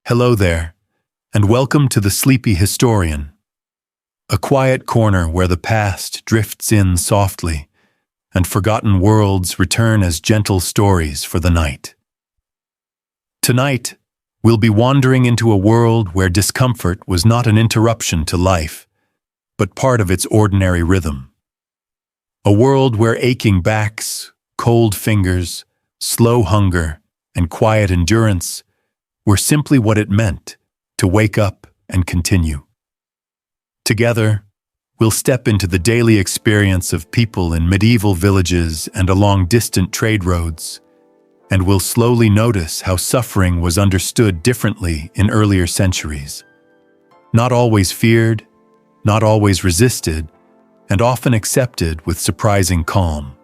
Hello there, and welcome to the Sleepy Historian, a quiet corner where the past drifts in softly and forgotten worlds return as gentle stories for the night. Tonight, we'll be wandering into a world where discomfort was not an interruption to life, but part of its ordinary rhythm. A world where aching backs, cold fingers, slow hunger, and quiet endurance were simply what it meant to wake up and continue. Together, we'll step into the daily experience of people in medieval villages and along distant trade roads, and we'll slowly notice how suffering was understood differently in earlier centuries. Not always feared, not always resisted, and often accepted with surprising calm.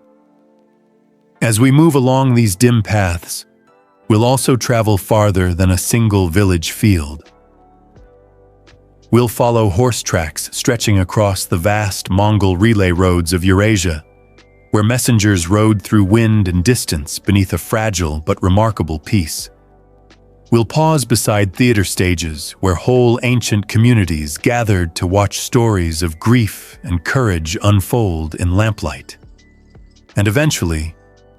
As we move along these dim paths, we'll also travel farther than a single village field. We'll follow horse tracks stretching across the vast Mongol relay roads of Eurasia, where messengers rode through wind and distance beneath a fragile but remarkable peace. We'll pause beside theater stages where whole ancient communities gathered to watch stories of grief and courage unfold in lamplight. And eventually,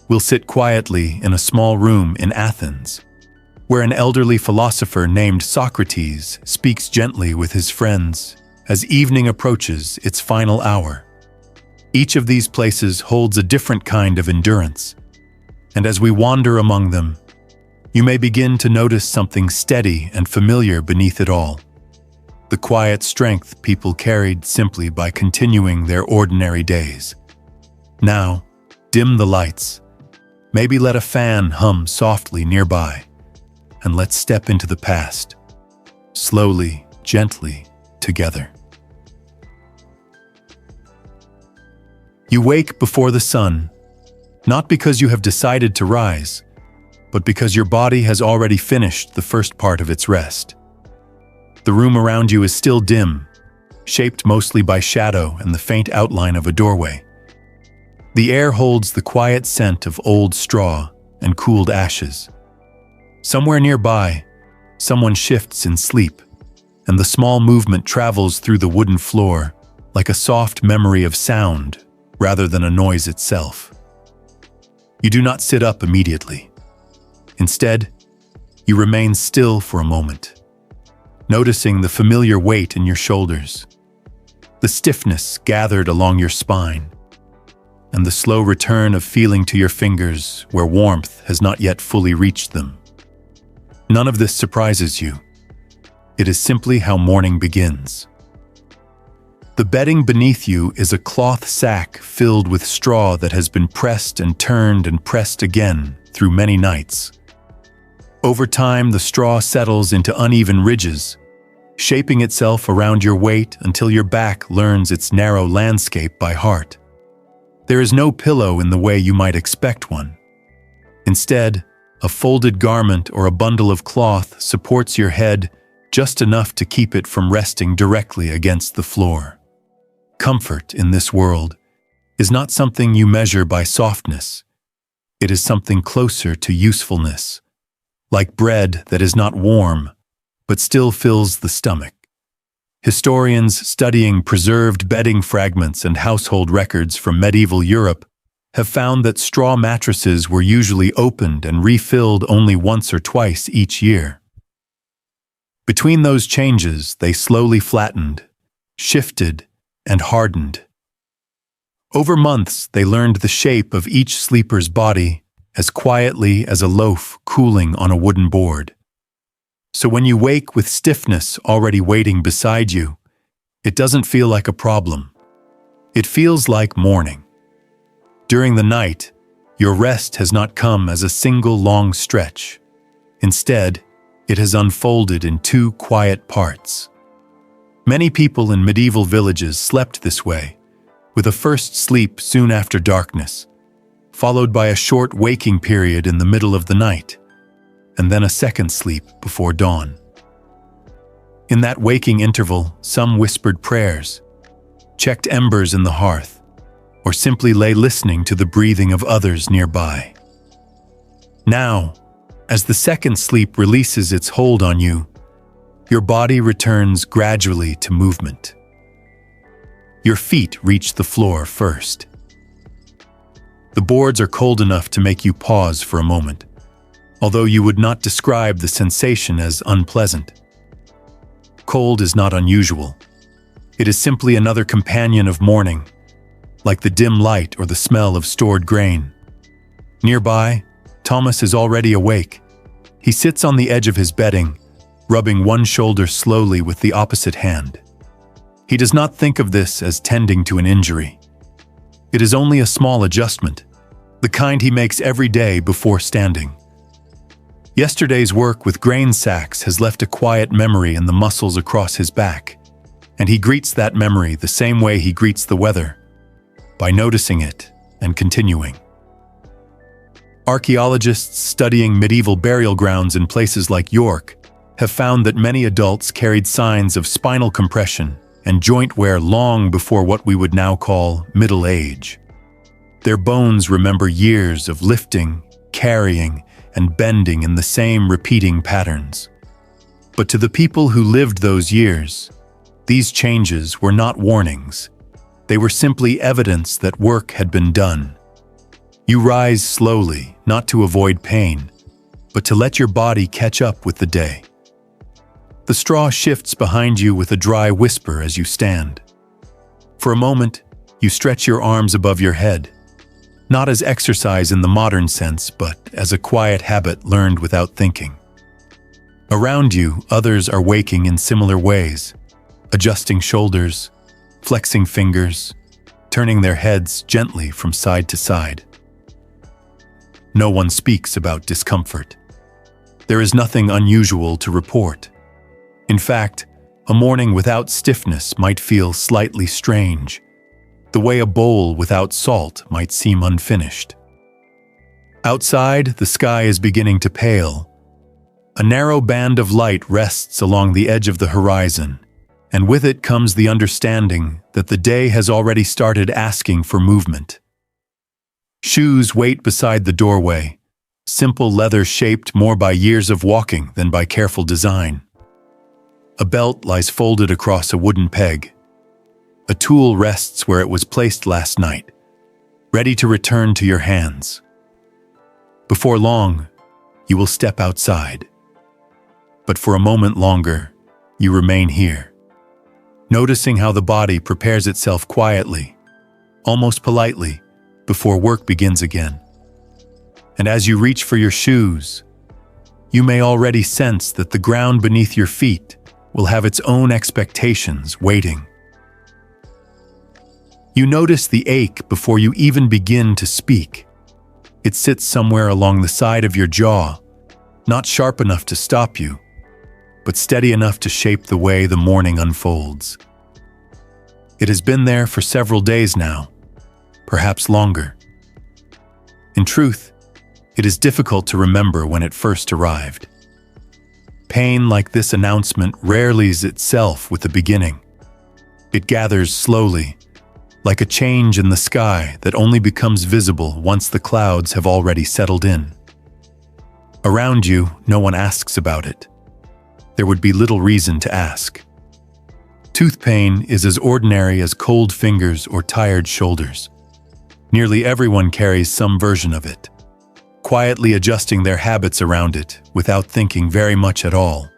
we'll sit quietly in a small room in Athens, where an elderly philosopher named Socrates speaks gently with his friends as evening approaches its final hour. Each of these places holds a different kind of endurance, and as we wander among them, you may begin to notice something steady and familiar beneath it all. The quiet strength people carried simply by continuing their ordinary days. Now, dim the lights. Maybe let a fan hum softly nearby, and let's step into the past, slowly, gently, together. You wake before the sun, not because you have decided to rise, but because your body has already finished the first part of its rest. The room around you is still dim, shaped mostly by shadow and the faint outline of a doorway. The air holds the quiet scent of old straw and cooled ashes. Somewhere nearby, someone shifts in sleep, and the small movement travels through the wooden floor like a soft memory of sound rather than a noise itself. You do not sit up immediately. Instead, you remain still for a moment, noticing the familiar weight in your shoulders, the stiffness gathered along your spine, and the slow return of feeling to your fingers where warmth has not yet fully reached them. None of this surprises you. It is simply how morning begins. The bedding beneath you is a cloth sack filled with straw that has been pressed and turned and pressed again through many nights. Over time, the straw settles into uneven ridges, shaping itself around your weight until your back learns its narrow landscape by heart. There is no pillow in the way you might expect one. Instead, a folded garment or a bundle of cloth supports your head just enough to keep it from resting directly against the floor. Comfort in this world is not something you measure by softness. It is something closer to usefulness, like bread that is not warm, but still fills the stomach. Historians studying preserved bedding fragments and household records from medieval Europe have found that straw mattresses were usually opened and refilled only once or twice each year. Between those changes, they slowly flattened, shifted, and hardened. Over months, they learned the shape of each sleeper's body as quietly as a loaf cooling on a wooden board. So when you wake with stiffness already waiting beside you, it doesn't feel like a problem. It feels like morning. During the night, your rest has not come as a single long stretch. Instead, it has unfolded in two quiet parts. Many people in medieval villages slept this way, with a first sleep soon after darkness, followed by a short waking period in the middle of the night, and then a second sleep before dawn. In that waking interval, some whispered prayers, checked embers in the hearth, or simply lay listening to the breathing of others nearby. Now, as the second sleep releases its hold on you, Your body returns gradually to movement. Your feet reach the floor first. The boards are cold enough to make you pause for a moment, although you would not describe the sensation as unpleasant. Cold is not unusual. It is simply another companion of morning, like the dim light or the smell of stored grain. Nearby, Thomas is already awake. He sits on the edge of his bedding, rubbing one shoulder slowly with the opposite hand. He does not think of this as tending to an injury. It is only a small adjustment, the kind he makes every day before standing. Yesterday's work with grain sacks has left a quiet memory in the muscles across his back, and he greets that memory the same way he greets the weather, by noticing it and continuing. Archaeologists studying medieval burial grounds in places like York have found that many adults carried signs of spinal compression and joint wear long before what we would now call middle age. Their bones remember years of lifting, carrying, and bending in the same repeating patterns. But to the people who lived those years, these changes were not warnings. They were simply evidence that work had been done. You rise slowly, not to avoid pain, but to let your body catch up with the day. The straw shifts behind you with a dry whisper as you stand. For a moment, you stretch your arms above your head, not as exercise in the modern sense, but as a quiet habit learned without thinking. Around you, others are waking in similar ways, adjusting shoulders, flexing fingers, turning their heads gently from side to side. No one speaks about discomfort. There is nothing unusual to report. In fact, a morning without stiffness might feel slightly strange, the way a bowl without salt might seem unfinished. Outside, the sky is beginning to pale. A narrow band of light rests along the edge of the horizon, and with it comes the understanding that the day has already started asking for movement. Shoes wait beside the doorway, simple leather shaped more by years of walking than by careful design. A belt lies folded across a wooden peg. A tool rests where it was placed last night, ready to return to your hands. Before long, you will step outside. But for a moment longer, you remain here, noticing how the body prepares itself quietly, almost politely, before work begins again. And as you reach for your shoes, you may already sense that the ground beneath your feet will have its own expectations waiting. You notice the ache before you even begin to speak. It sits somewhere along the side of your jaw, not sharp enough to stop you, but steady enough to shape the way the morning unfolds. It has been there for several days now, perhaps longer. In truth, it is difficult to remember when it first arrived. Pain like this announcement rarely is itself with the beginning. It gathers slowly, like a change in the sky that only becomes visible once the clouds have already settled in. Around you, no one asks about it. There would be little reason to ask. Tooth pain is as ordinary as cold fingers or tired shoulders. Nearly everyone carries some version of it, quietly adjusting their habits around it without thinking very much at all.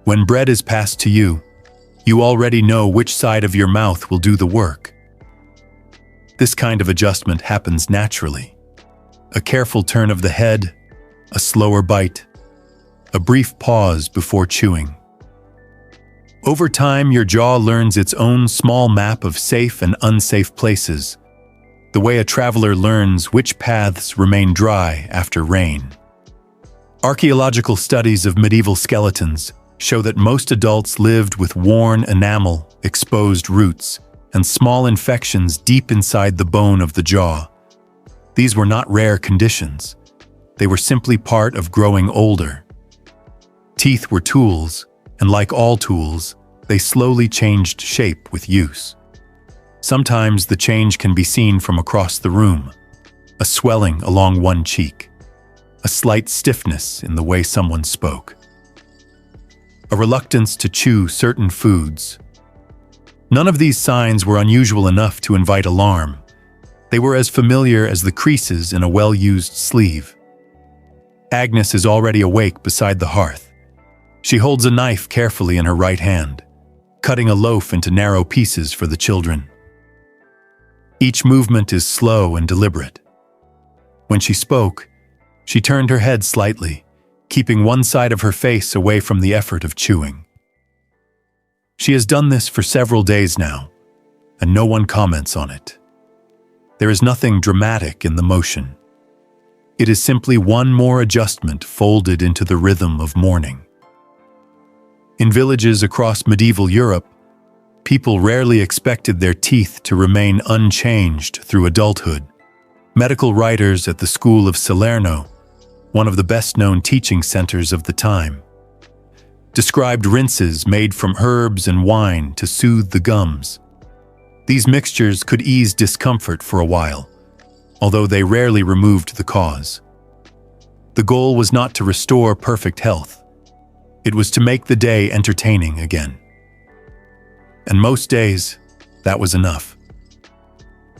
When bread is passed to you, you already know which side of your mouth will do the work. This kind of adjustment happens naturally. A careful turn of the head, a slower bite, a brief pause before chewing. Over time, your jaw learns its own small map of safe and unsafe places, the way a traveler learns which paths remain dry after rain. Archaeological studies of medieval skeletons show that most adults lived with worn enamel, exposed roots, and small infections deep inside the bone of the jaw. These were not rare conditions. They were simply part of growing older. Teeth were tools, and like all tools, they slowly changed shape with use. Sometimes the change can be seen from across the room, a swelling along one cheek, a slight stiffness in the way someone spoke. A reluctance to chew certain foods. None of these signs were unusual enough to invite alarm. They were as familiar as the creases in a well-used sleeve. Agnes is already awake beside the hearth. She holds a knife carefully in her right hand, cutting a loaf into narrow pieces for the children. Each movement is slow and deliberate. When she spoke, she turned her head slightly, keeping one side of her face away from the effort of chewing. She has done this for several days now, and no one comments on it. There is nothing dramatic in the motion. It is simply one more adjustment folded into the rhythm of mourning. In villages across medieval Europe, people rarely expected their teeth to remain unchanged through adulthood. Medical writers at the school of Salerno, one of the best-known teaching centers of the time, described rinses made from herbs and wine to soothe the gums. These mixtures could ease discomfort for a while, although they rarely removed the cause. The goal was not to restore perfect health. It was to make the day entertaining again. And most days, that was enough.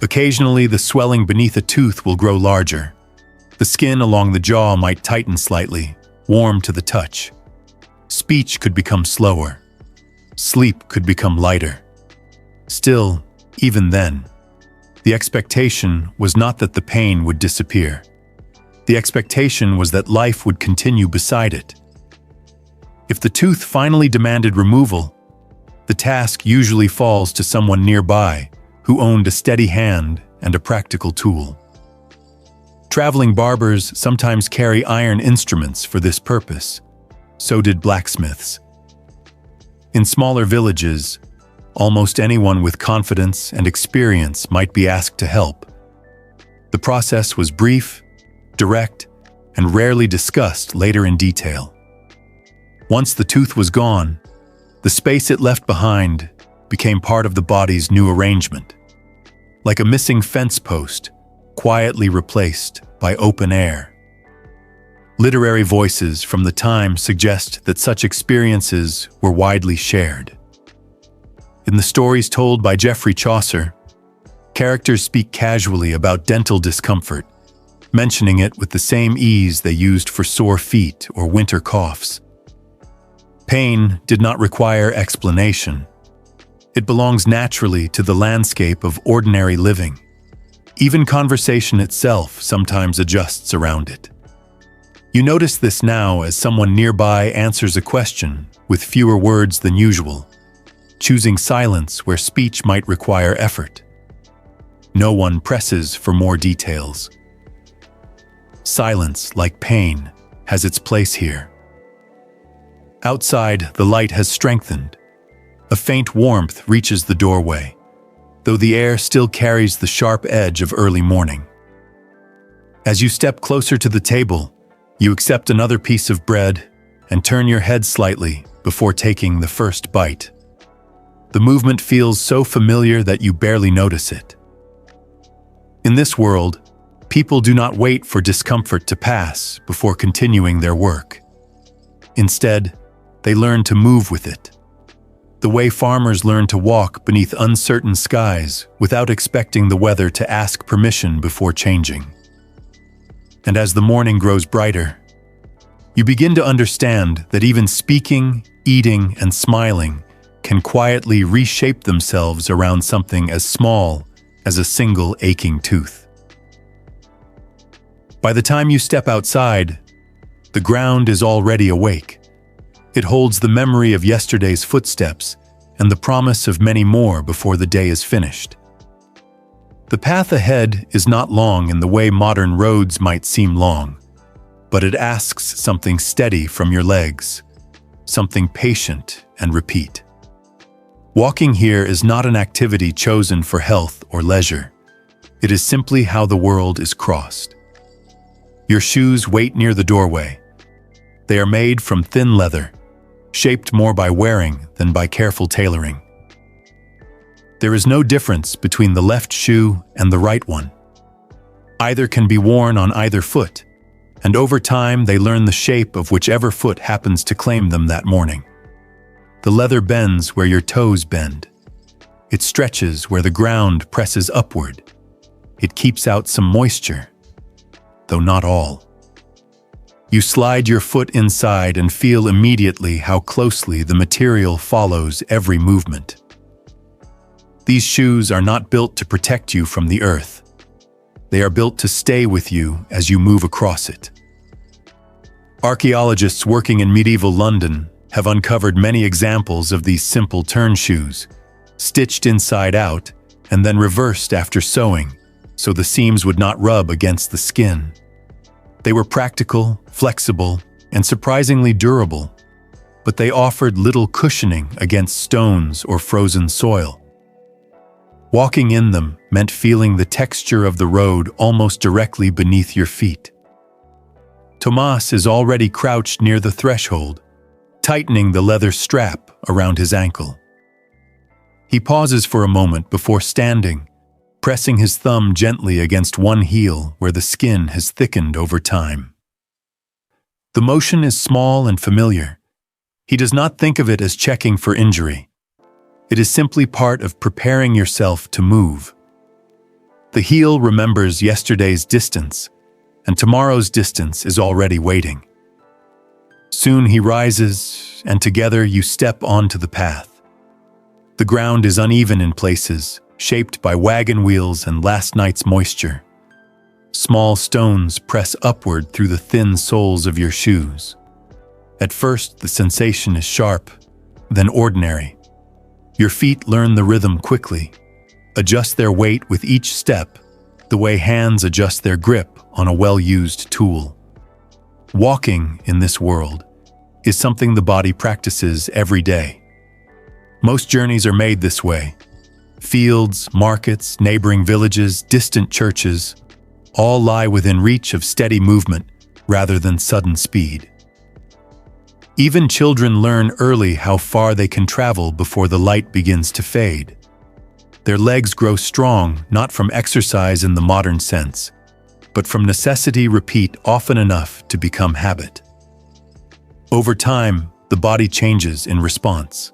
Occasionally, the swelling beneath a tooth will grow larger. The skin along the jaw might tighten slightly, warm to the touch. Speech could become slower. Sleep could become lighter. Still, even then, the expectation was not that the pain would disappear. The expectation was that life would continue beside it. If the tooth finally demanded removal, the task usually falls to someone nearby who owned a steady hand and a practical tool. Traveling barbers sometimes carry iron instruments for this purpose. So did blacksmiths. In smaller villages, almost anyone with confidence and experience might be asked to help. The process was brief, direct, and rarely discussed later in detail. Once the tooth was gone, the space it left behind became part of the body's new arrangement, like a missing fence post, quietly replaced by open air. Literary voices from the time suggest that such experiences were widely shared. In the stories told by Geoffrey Chaucer, characters speak casually about dental discomfort, mentioning it with the same ease they used for sore feet or winter coughs. Pain did not require explanation. It belongs naturally to the landscape of ordinary living. Even conversation itself sometimes adjusts around it. You notice this now as someone nearby answers a question with fewer words than usual, choosing silence where speech might require effort. No one presses for more details. Silence, like pain, has its place here. Outside, the light has strengthened. A faint warmth reaches the doorway, though the air still carries the sharp edge of early morning. As you step closer to the table, you accept another piece of bread and turn your head slightly before taking the first bite. The movement feels so familiar that you barely notice it. In this world, people do not wait for discomfort to pass before continuing their work. Instead, they learn to move with it. The way farmers learn to walk beneath uncertain skies without expecting the weather to ask permission before changing. And as the morning grows brighter, you begin to understand that even speaking, eating, and smiling can quietly reshape themselves around something as small as a single aching tooth. By the time you step outside, the ground is already awake. It holds the memory of yesterday's footsteps and the promise of many more before the day is finished. The path ahead is not long in the way modern roads might seem long, but it asks something steady from your legs, something patient and repeat. Walking here is not an activity chosen for health or leisure. It is simply how the world is crossed. Your shoes wait near the doorway. They are made from thin leather, shaped more by wearing than by careful tailoring. There is no difference between the left shoe and the right one. Either can be worn on either foot, and over time they learn the shape of whichever foot happens to claim them that morning. The leather bends where your toes bend. It stretches where the ground presses upward. It keeps out some moisture, though not all. You slide your foot inside and feel immediately how closely the material follows every movement. These shoes are not built to protect you from the earth. They are built to stay with you as you move across it. Archaeologists working in medieval London have uncovered many examples of these simple turn shoes, stitched inside out and then reversed after sewing, so the seams would not rub against the skin. They were practical, flexible, and surprisingly durable, but they offered little cushioning against stones or frozen soil. Walking in them meant feeling the texture of the road almost directly beneath your feet. Tomas is already crouched near the threshold, tightening the leather strap around his ankle. He pauses for a moment before standing, pressing his thumb gently against one heel where the skin has thickened over time. The motion is small and familiar. He does not think of it as checking for injury. It is simply part of preparing yourself to move. The heel remembers yesterday's distance, and tomorrow's distance is already waiting. Soon he rises, and together you step onto the path. The ground is uneven in places, shaped by wagon wheels and last night's moisture. Small stones press upward through the thin soles of your shoes. At first, the sensation is sharp, then ordinary. Your feet learn the rhythm quickly, adjust their weight with each step, the way hands adjust their grip on a well-used tool. Walking in this world is something the body practices every day. Most journeys are made this way. Fields, markets, neighboring villages, distant churches, all lie within reach of steady movement rather than sudden speed. Even children learn early how far they can travel before the light begins to fade. Their legs grow strong not from exercise in the modern sense, but from necessity repeat often enough to become habit. Over time, the body changes in response.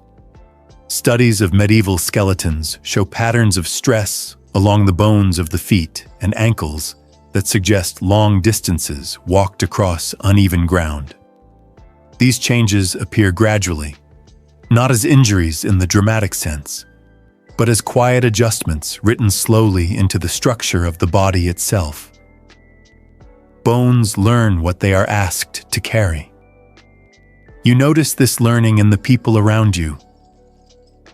Studies of medieval skeletons show patterns of stress along the bones of the feet and ankles that suggest long distances walked across uneven ground. These changes appear gradually, not as injuries in the dramatic sense, but as quiet adjustments written slowly into the structure of the body itself. Bones learn what they are asked to carry. You notice this learning in the people around you.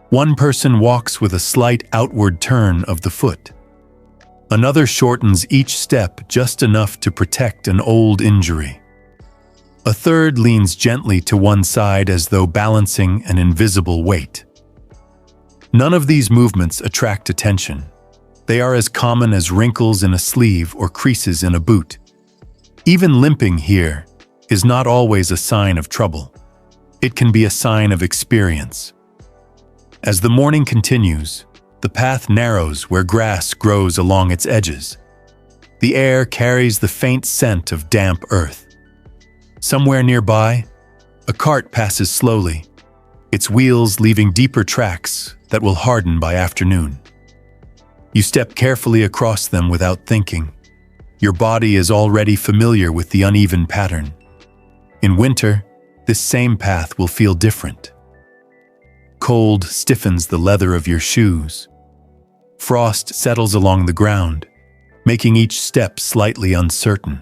One person walks with a slight outward turn of the foot. Another shortens each step just enough to protect an old injury. A third leans gently to one side as though balancing an invisible weight. None of these movements attract attention. They are as common as wrinkles in a sleeve or creases in a boot. Even limping here is not always a sign of trouble. It can be a sign of experience. As the morning continues, the path narrows where grass grows along its edges. The air carries the faint scent of damp earth. Somewhere nearby, a cart passes slowly, its wheels leaving deeper tracks that will harden by afternoon. You step carefully across them without thinking. Your body is already familiar with the uneven pattern. In winter, this same path will feel different. Cold stiffens the leather of your shoes. Frost settles along the ground, making each step slightly uncertain.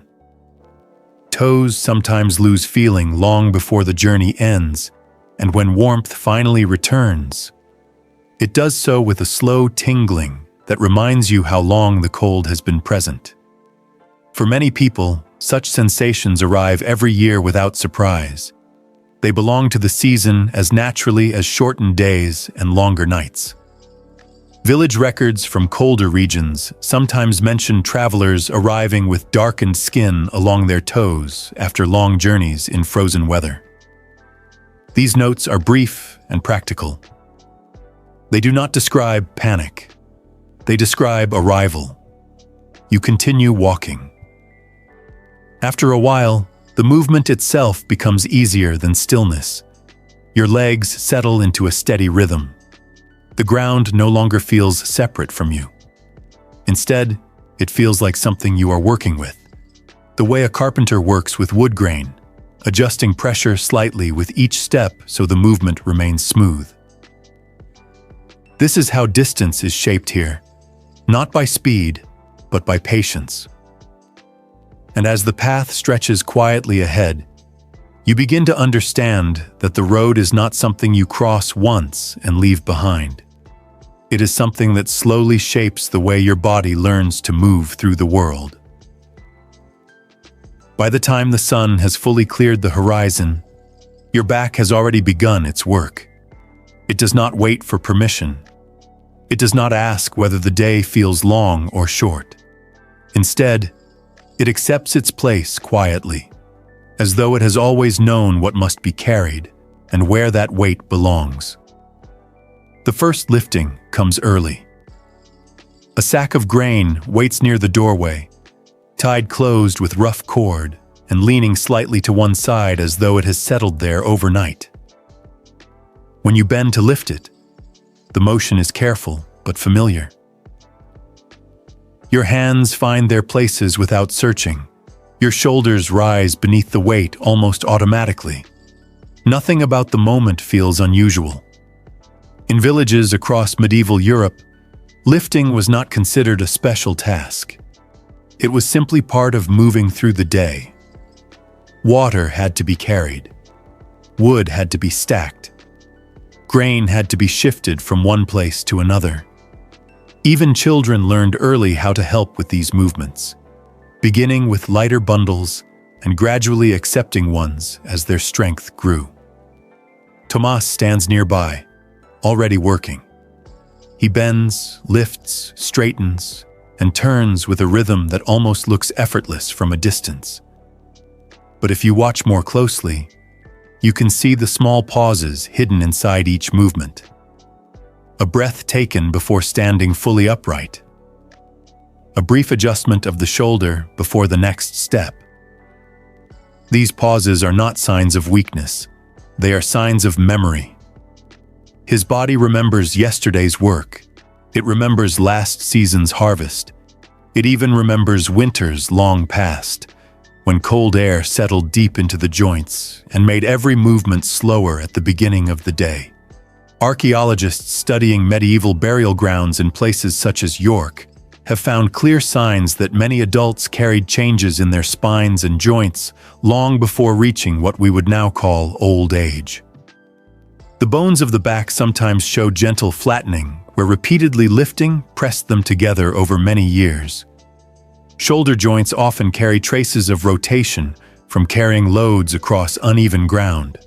Toes sometimes lose feeling long before the journey ends, and when warmth finally returns, it does so with a slow tingling that reminds you how long the cold has been present. For many people, such sensations arrive every year without surprise. They belong to the season as naturally as shortened days and longer nights. Village records from colder regions sometimes mention travelers arriving with darkened skin along their toes after long journeys in frozen weather. These notes are brief and practical. They do not describe panic. They describe arrival. You continue walking. After a while, the movement itself becomes easier than stillness. Your legs settle into a steady rhythm. The ground no longer feels separate from you. Instead, it feels like something you are working with. The way a carpenter works with wood grain, adjusting pressure slightly with each step so the movement remains smooth. This is how distance is shaped here, not by speed, but by patience. And as the path stretches quietly ahead, you begin to understand that the road is not something you cross once and leave behind. It is something that slowly shapes the way your body learns to move through the world. By the time the sun has fully cleared the horizon, your back has already begun its work. It does not wait for permission. It does not ask whether the day feels long or short. Instead, it accepts its place quietly, as though it has always known what must be carried and where that weight belongs. The first lifting comes early. A sack of grain waits near the doorway, tied closed with rough cord and leaning slightly to one side as though it has settled there overnight. When you bend to lift it, the motion is careful but familiar. Your hands find their places without searching. Your shoulders rise beneath the weight almost automatically. Nothing about the moment feels unusual. In villages across medieval Europe, lifting was not considered a special task. It was simply part of moving through the day. Water had to be carried. Wood had to be stacked. Grain had to be shifted from one place to another. Even children learned early how to help with these movements, beginning with lighter bundles and gradually accepting ones as their strength grew. Tomas stands nearby, already working. He bends, lifts, straightens, and turns with a rhythm that almost looks effortless from a distance. But if you watch more closely, you can see the small pauses hidden inside each movement. A breath taken before standing fully upright. A brief adjustment of the shoulder before the next step. These pauses are not signs of weakness. They are signs of memory. His body remembers yesterday's work. It remembers last season's harvest. It even remembers winters long past, when cold air settled deep into the joints and made every movement slower at the beginning of the day. Archaeologists studying medieval burial grounds in places such as York have found clear signs that many adults carried changes in their spines and joints long before reaching what we would now call old age. The bones of the back sometimes show gentle flattening, where repeatedly lifting pressed them together over many years. Shoulder joints often carry traces of rotation from carrying loads across uneven ground.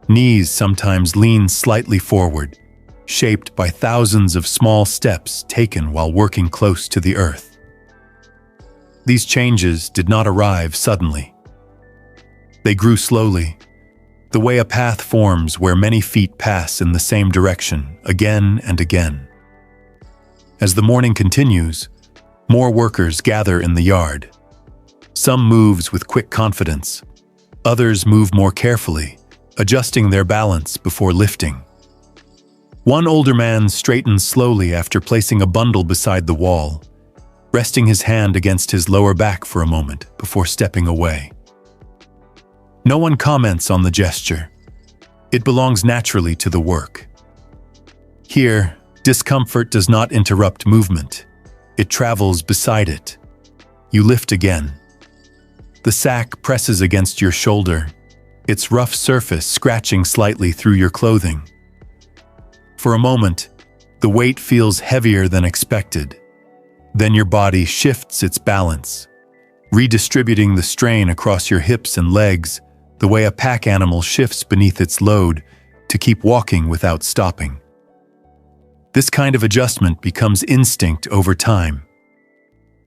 Knees sometimes lean slightly forward, shaped by thousands of small steps taken while working close to the earth. These changes did not arrive suddenly. They grew slowly, the way a path forms where many feet pass in the same direction again and again. As the morning continues, more workers gather in the yard. Some moves with quick confidence. Others move more carefully, adjusting their balance before lifting. One older man straightens slowly after placing a bundle beside the wall, resting his hand against his lower back for a moment before stepping away. No one comments on the gesture. It belongs naturally to the work. Here, discomfort does not interrupt movement. It travels beside it. You lift again. The sack presses against your shoulder, its rough surface scratching slightly through your clothing. For a moment, the weight feels heavier than expected. Then your body shifts its balance, redistributing the strain across your hips and legs the way a pack animal shifts beneath its load to keep walking without stopping. This kind of adjustment becomes instinct over time.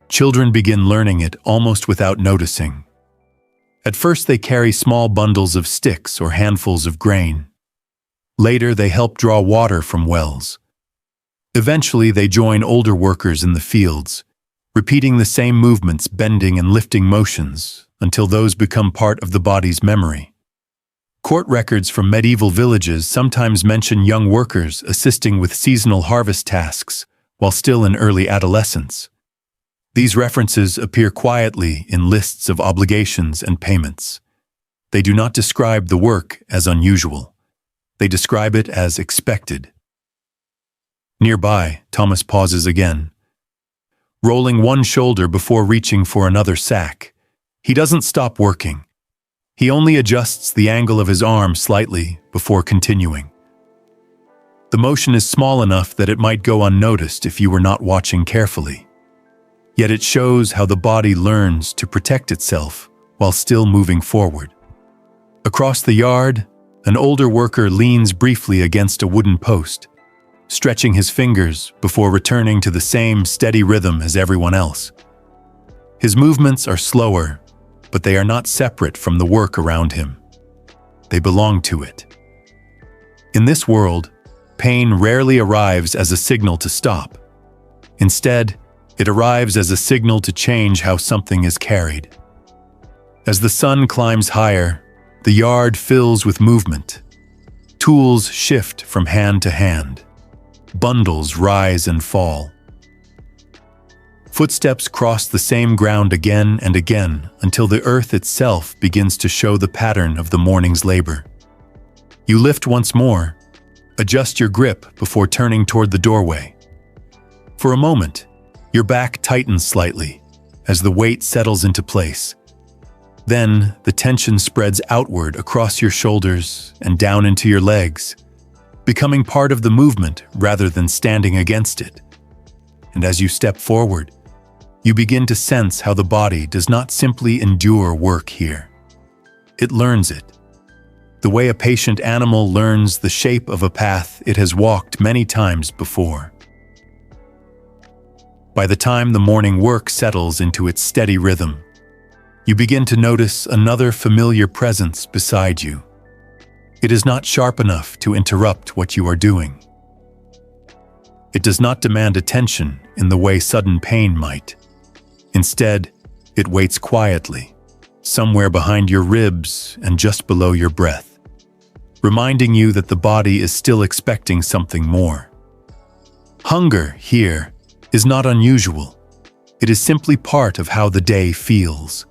Children begin learning it almost without noticing. At first they carry small bundles of sticks or handfuls of grain. Later they help draw water from wells. Eventually they join older workers in the fields, repeating the same movements, bending and lifting motions, until those become part of the body's memory. Court records from medieval villages sometimes mention young workers assisting with seasonal harvest tasks while still in early adolescence. These references appear quietly in lists of obligations and payments. They do not describe the work as unusual. They describe it as expected. Nearby, Thomas pauses again, rolling one shoulder before reaching for another sack. He doesn't stop working. He only adjusts the angle of his arm slightly before continuing. The motion is small enough that it might go unnoticed if you were not watching carefully. Yet it shows how the body learns to protect itself while still moving forward. Across the yard, an older worker leans briefly against a wooden post, stretching his fingers before returning to the same steady rhythm as everyone else. His movements are slower, but they are not separate from the work around him. They belong to it. In this world, pain rarely arrives as a signal to stop. Instead, it arrives as a signal to change how something is carried. As the sun climbs higher, the yard fills with movement. Tools shift from hand to hand. Bundles rise and fall. Footsteps cross the same ground again and again until the earth itself begins to show the pattern of the morning's labor. You lift once more, adjust your grip before turning toward the doorway. For a moment, your back tightens slightly as the weight settles into place. Then, the tension spreads outward across your shoulders and down into your legs, becoming part of the movement rather than standing against it. And as you step forward, you begin to sense how the body does not simply endure work here. It learns it. The way a patient animal learns the shape of a path it has walked many times before. By the time the morning work settles into its steady rhythm, you begin to notice another familiar presence beside you. It is not sharp enough to interrupt what you are doing. It does not demand attention in the way sudden pain might. Instead, it waits quietly, somewhere behind your ribs and just below your breath, reminding you that the body is still expecting something more. Hunger here is not unusual. It is simply part of how the day feels.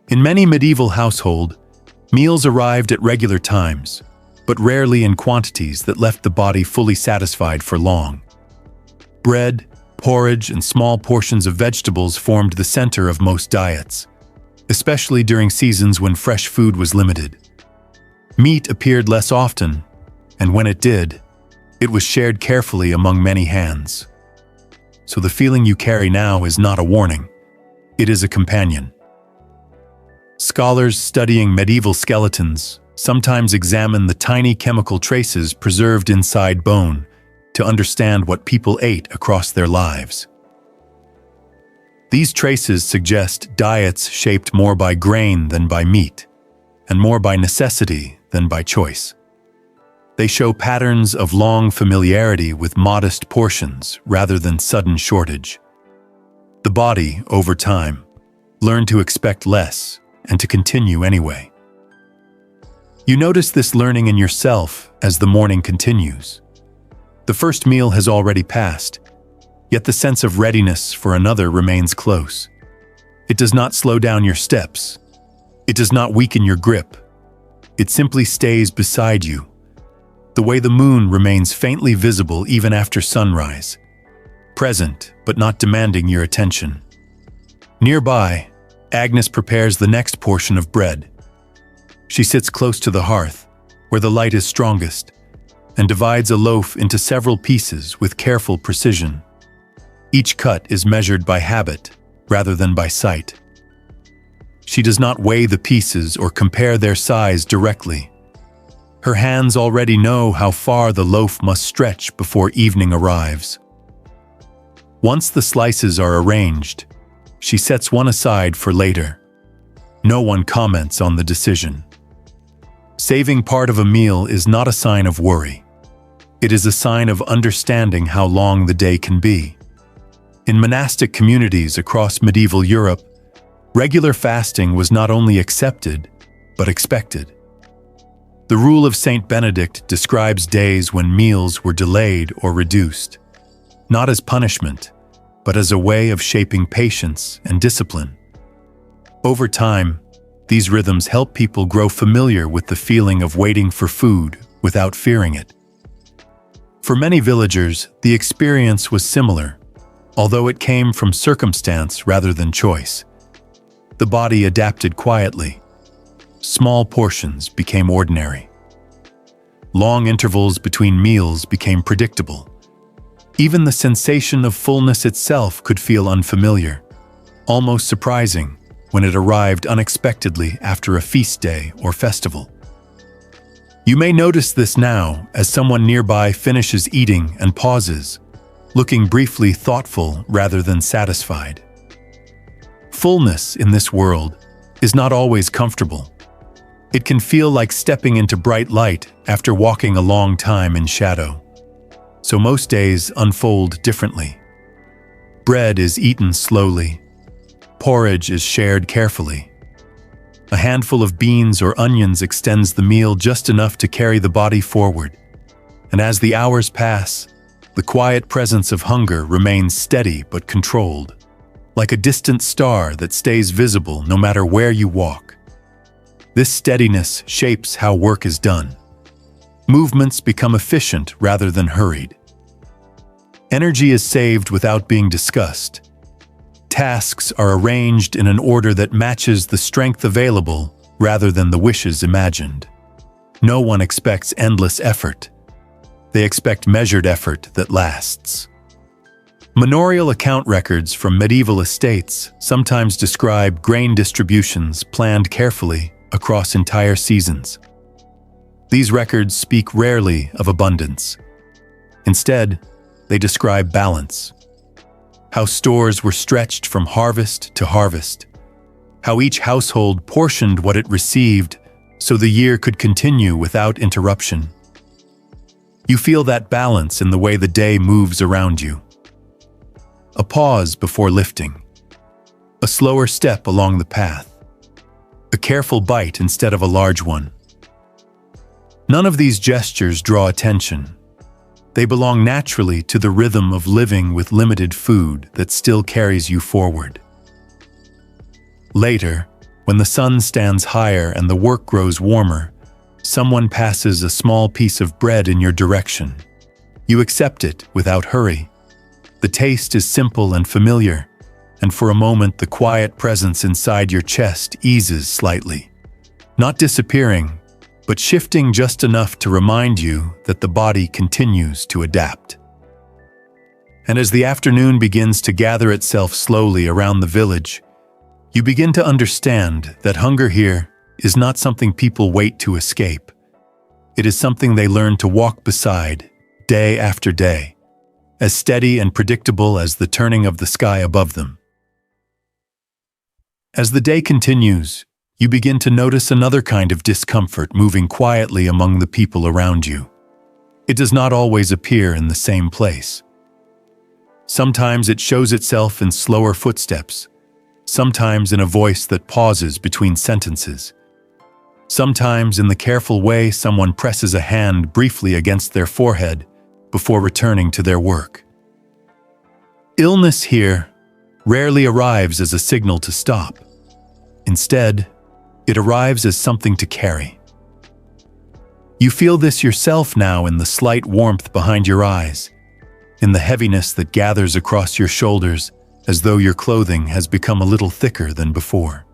In many medieval households, meals arrived at regular times, but rarely in quantities that left the body fully satisfied for long. Bread, porridge, and small portions of vegetables formed the center of most diets, especially during seasons when fresh food was limited. Meat appeared less often, and when it did, it was shared carefully among many hands. So the feeling you carry now is not a warning. It is a companion. Scholars studying medieval skeletons sometimes examine the tiny chemical traces preserved inside bone to understand what people ate across their lives. These traces suggest diets shaped more by grain than by meat, and more by necessity than by choice. They show patterns of long familiarity with modest portions rather than sudden shortage. The body, over time, learned to expect less and to continue anyway. You notice this learning in yourself as the morning continues. The first meal has already passed, yet the sense of readiness for another remains close. It does not slow down your steps. It does not weaken your grip. It simply stays beside you, the way the moon remains faintly visible even after sunrise, present but not demanding your attention. Nearby, Agnes prepares the next portion of bread. She sits close to the hearth, where the light is strongest, and divides a loaf into several pieces with careful precision. Each cut is measured by habit rather than by sight. She does not weigh the pieces or compare their size directly. Her hands already know how far the loaf must stretch before evening arrives. Once the slices are arranged, she sets one aside for later. No one comments on the decision. Saving part of a meal is not a sign of worry. It is a sign of understanding how long the day can be. In monastic communities across medieval Europe, regular fasting was not only accepted, but expected. The rule of Saint Benedict describes days when meals were delayed or reduced, not as punishment, but as a way of shaping patience and discipline. Over time, these rhythms help people grow familiar with the feeling of waiting for food without fearing it. For many villagers, the experience was similar, although it came from circumstance rather than choice. The body adapted quietly. Small portions became ordinary. Long intervals between meals became predictable. Even the sensation of fullness itself could feel unfamiliar, almost surprising when it arrived unexpectedly after a feast day or festival. You may notice this now as someone nearby finishes eating and pauses, looking briefly thoughtful rather than satisfied. Fullness in this world is not always comfortable. It can feel like stepping into bright light after walking a long time in shadow. So most days unfold differently. Bread is eaten slowly. Porridge is shared carefully. A handful of beans or onions extends the meal just enough to carry the body forward. And as the hours pass, the quiet presence of hunger remains steady but controlled, like a distant star that stays visible no matter where you walk. This steadiness shapes how work is done. Movements become efficient rather than hurried. Energy is saved without being discussed. Tasks are arranged in an order that matches the strength available rather than the wishes imagined. No one expects endless effort. They expect measured effort that lasts. Manorial account records from medieval estates sometimes describe grain distributions planned carefully across entire seasons. These records speak rarely of abundance. Instead, they describe balance. How stores were stretched from harvest to harvest. How each household portioned what it received so the year could continue without interruption. You feel that balance in the way the day moves around you. A pause before lifting. A slower step along the path. A careful bite instead of a large one. None of these gestures draw attention. They belong naturally to the rhythm of living with limited food that still carries you forward. Later, when the sun stands higher and the work grows warmer, someone passes a small piece of bread in your direction. You accept it without hurry. The taste is simple and familiar, and for a moment the quiet presence inside your chest eases slightly. Not disappearing, but shifting just enough to remind you that the body continues to adapt. And as the afternoon begins to gather itself slowly around the village, you begin to understand that hunger here is not something people wait to escape. It is something they learn to walk beside, day after day, as steady and predictable as the turning of the sky above them. As the day continues, you begin to notice another kind of discomfort moving quietly among the people around you. It does not always appear in the same place. Sometimes it shows itself in slower footsteps, sometimes in a voice that pauses between sentences, sometimes in the careful way someone presses a hand briefly against their forehead before returning to their work. Illness here rarely arrives as a signal to stop. Instead, it arrives as something to carry. You feel this yourself now in the slight warmth behind your eyes, in the heaviness that gathers across your shoulders as though your clothing has become a little thicker than before.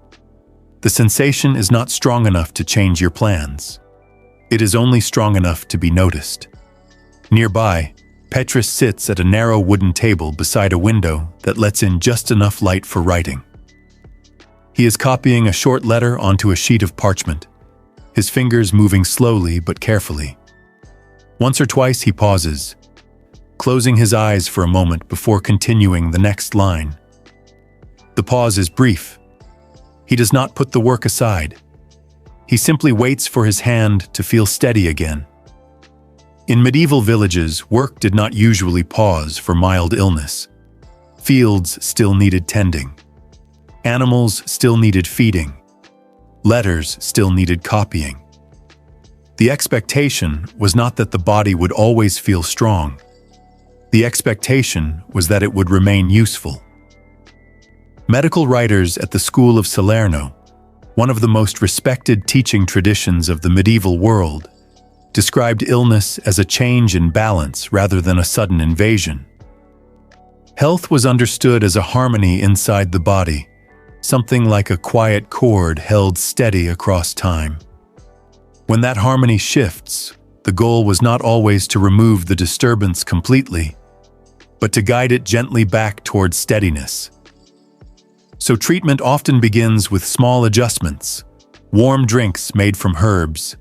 The sensation is not strong enough to change your plans. It is only strong enough to be noticed. Nearby, Petrus sits at a narrow wooden table beside a window that lets in just enough light for writing. He is copying a short letter onto a sheet of parchment, his fingers moving slowly but carefully. Once or twice he pauses, closing his eyes for a moment before continuing the next line. The pause is brief. He does not put the work aside. He simply waits for his hand to feel steady again. In medieval villages, work did not usually pause for mild illness. Fields still needed tending. Animals still needed feeding. Letters still needed copying. The expectation was not that the body would always feel strong. The expectation was that it would remain useful. Medical writers at the school of Salerno, one of the most respected teaching traditions of the medieval world, described illness as a change in balance rather than a sudden invasion. Health was understood as a harmony inside the body, something like a quiet chord held steady across time. When that harmony shifts, the goal was not always to remove the disturbance completely, but to guide it gently back towards steadiness. So treatment often begins with small adjustments, warm drinks made from herbs,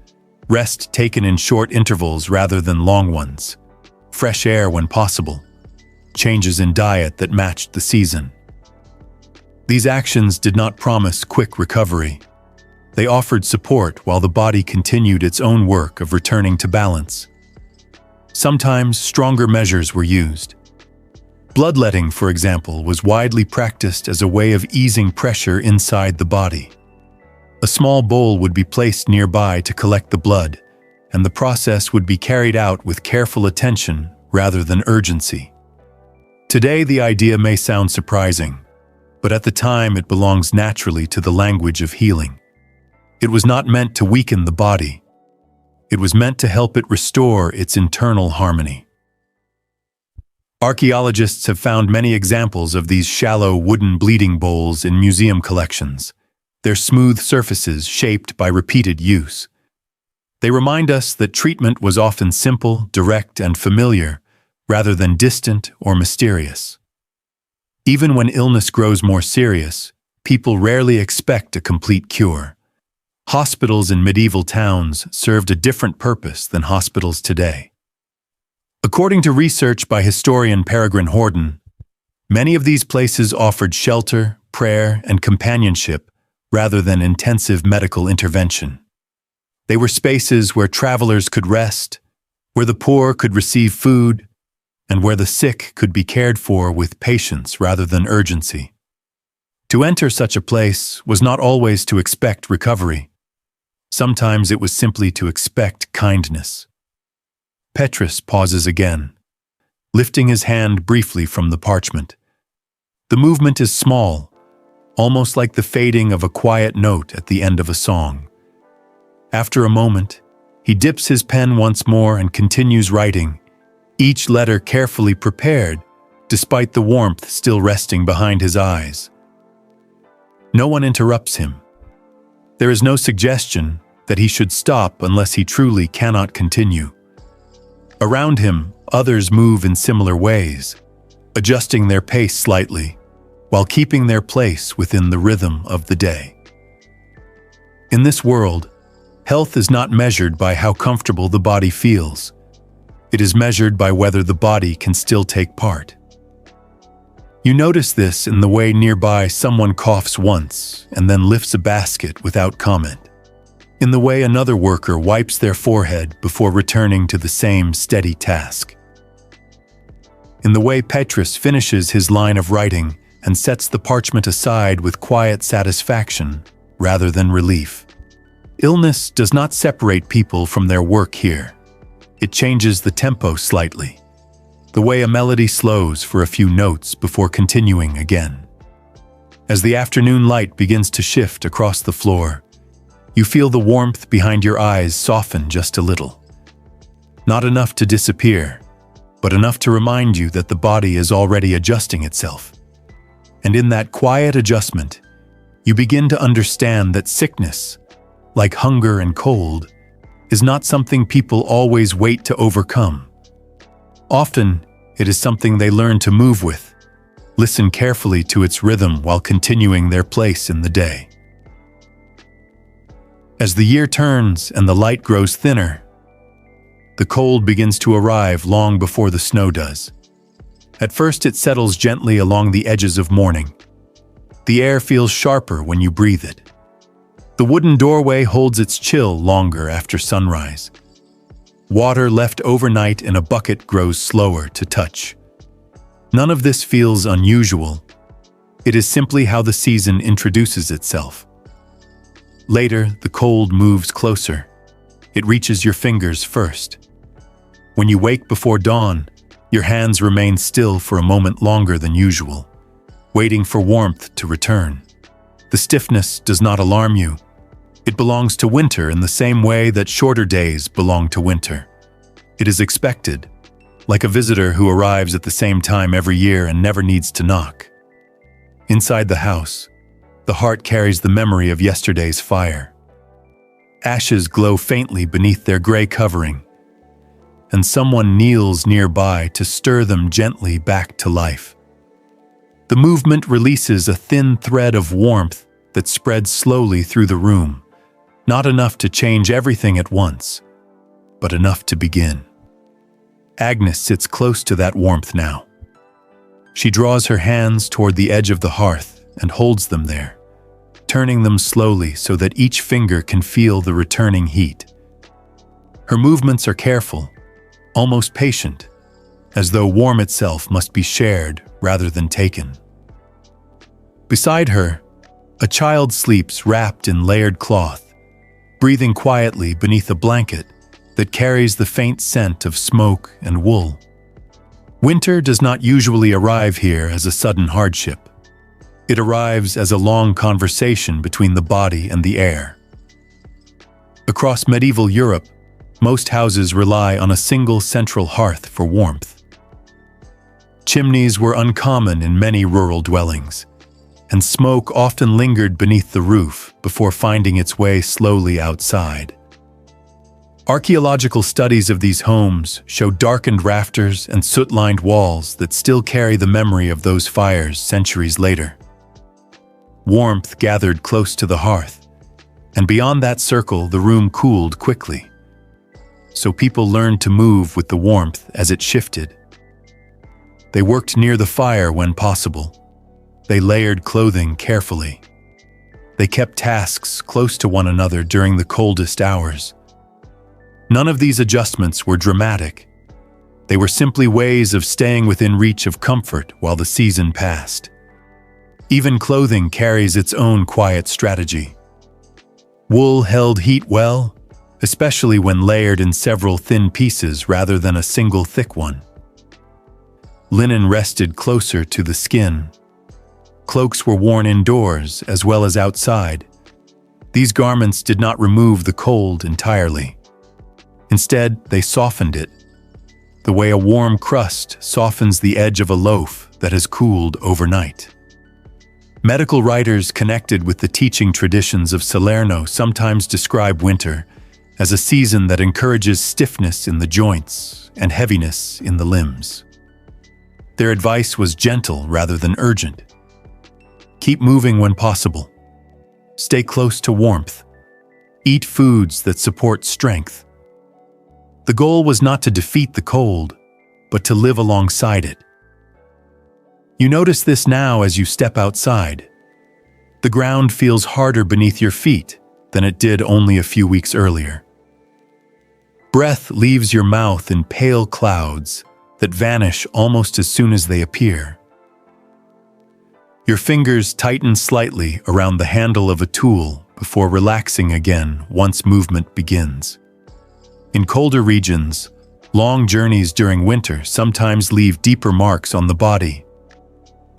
rest taken in short intervals rather than long ones, fresh air when possible, changes in diet that matched the season. These actions did not promise quick recovery. They offered support while the body continued its own work of returning to balance. Sometimes stronger measures were used. Bloodletting, for example, was widely practiced as a way of easing pressure inside the body. A small bowl would be placed nearby to collect the blood, and the process would be carried out with careful attention rather than urgency. Today, the idea may sound surprising, but at the time it belongs naturally to the language of healing. It was not meant to weaken the body. It was meant to help it restore its internal harmony. Archaeologists have found many examples of these shallow wooden bleeding bowls in museum collections, their smooth surfaces shaped by repeated use. They remind us that treatment was often simple, direct, and familiar, rather than distant or mysterious. Even when illness grows more serious, people rarely expect a complete cure. Hospitals in medieval towns served a different purpose than hospitals today. According to research by historian Peregrine Horden, many of these places offered shelter, prayer, and companionship rather than intensive medical intervention. They were spaces where travelers could rest, where the poor could receive food, and where the sick could be cared for with patience rather than urgency. To enter such a place was not always to expect recovery. Sometimes it was simply to expect kindness. Petrus pauses again, lifting his hand briefly from the parchment. The movement is small, almost like the fading of a quiet note at the end of a song. After a moment, he dips his pen once more and continues writing, each letter carefully prepared, despite the warmth still resting behind his eyes. No one interrupts him. There is no suggestion that he should stop unless he truly cannot continue. Around him, others move in similar ways, adjusting their pace slightly, while keeping their place within the rhythm of the day. In this world, health is not measured by how comfortable the body feels. It is measured by whether the body can still take part. You notice this in the way nearby someone coughs once and then lifts a basket without comment. In the way another worker wipes their forehead before returning to the same steady task. In the way Petrus finishes his line of writing and sets the parchment aside with quiet satisfaction rather than relief. Illness does not separate people from their work here. It changes the tempo slightly, the way a melody slows for a few notes before continuing again. As the afternoon light begins to shift across the floor, you feel the warmth behind your eyes soften just a little. Not enough to disappear, but enough to remind you that the body is already adjusting itself. And in that quiet adjustment, you begin to understand that sickness, like hunger and cold, is not something people always wait to overcome. Often, it is something they learn to move with, listen carefully to its rhythm while continuing their place in the day. As the year turns and the light grows thinner, the cold begins to arrive long before the snow does. At first it settles gently along the edges of morning. The air feels sharper when you breathe it. The wooden doorway holds its chill longer after sunrise. Water left overnight in a bucket grows slower to touch. None of this feels unusual. It is simply how the season introduces itself. Later, the cold moves closer. it reaches your fingers first. When you wake before dawn, your hands remain still for a moment longer than usual, waiting for warmth to return. The stiffness does not alarm you. It belongs to winter in the same way that shorter days belong to winter. It is expected, like a visitor who arrives at the same time every year and never needs to knock. Inside the house, the heart carries the memory of yesterday's fire. Ashes glow faintly beneath their gray covering, and someone kneels nearby to stir them gently back to life. The movement releases a thin thread of warmth that spreads slowly through the room, not enough to change everything at once, but enough to begin. Agnes sits close to that warmth now. She draws her hands toward the edge of the hearth and holds them there, turning them slowly so that each finger can feel the returning heat. Her movements are careful, almost patient, as though warmth itself must be shared rather than taken. Beside her, a child sleeps wrapped in layered cloth, breathing quietly beneath a blanket that carries the faint scent of smoke and wool. Winter does not usually arrive here as a sudden hardship. It arrives as a long conversation between the body and the air. Across medieval Europe, most houses rely on a single central hearth for warmth. Chimneys were uncommon in many rural dwellings, and smoke often lingered beneath the roof before finding its way slowly outside. Archaeological studies of these homes show darkened rafters and soot-lined walls that still carry the memory of those fires centuries later. Warmth gathered close to the hearth, and beyond that circle the room cooled quickly. So people learned to move with the warmth as it shifted. They worked near the fire when possible. They layered clothing carefully. They kept tasks close to one another during the coldest hours. None of these adjustments were dramatic. They were simply ways of staying within reach of comfort while the season passed. Even clothing carries its own quiet strategy. Wool held heat well, especially when layered in several thin pieces rather than a single thick one. Linen rested closer to the skin. Cloaks were worn indoors as well as outside. These garments did not remove the cold entirely. Instead, they softened it, the way a warm crust softens the edge of a loaf that has cooled overnight. Medical writers connected with the teaching traditions of Salerno sometimes describe winter as a season that encourages stiffness in the joints and heaviness in the limbs. Their advice was gentle rather than urgent. Keep moving when possible. Stay close to warmth. Eat foods that support strength. The goal was not to defeat the cold, but to live alongside it. You notice this now as you step outside. The ground feels harder beneath your feet than it did only a few weeks earlier. Breath leaves your mouth in pale clouds that vanish almost as soon as they appear. Your fingers tighten slightly around the handle of a tool before relaxing again once movement begins. In colder regions, long journeys during winter sometimes leave deeper marks on the body.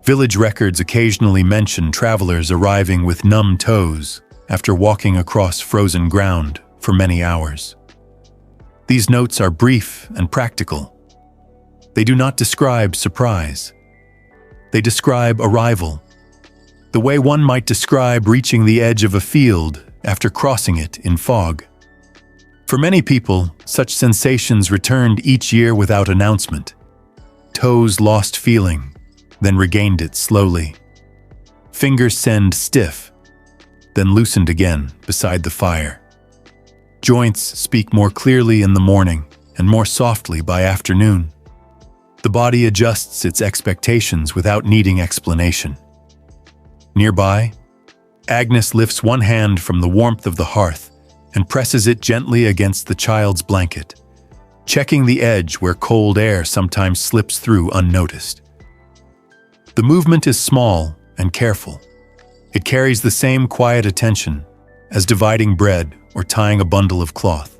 Village records occasionally mention travelers arriving with numb toes after walking across frozen ground for many hours. These notes are brief and practical. They do not describe surprise. They describe arrival, the way one might describe reaching the edge of a field after crossing it in fog. For many people, such sensations returned each year without announcement. Toes lost feeling, then regained it slowly. Fingers send stiff, then loosened again beside the fire. Joints speak more clearly in the morning and more softly by afternoon. The body adjusts its expectations without needing explanation. Nearby, Agnes lifts one hand from the warmth of the hearth and presses it gently against the child's blanket, checking the edge where cold air sometimes slips through unnoticed. The movement is small and careful. It carries the same quiet attention as dividing bread or tying a bundle of cloth.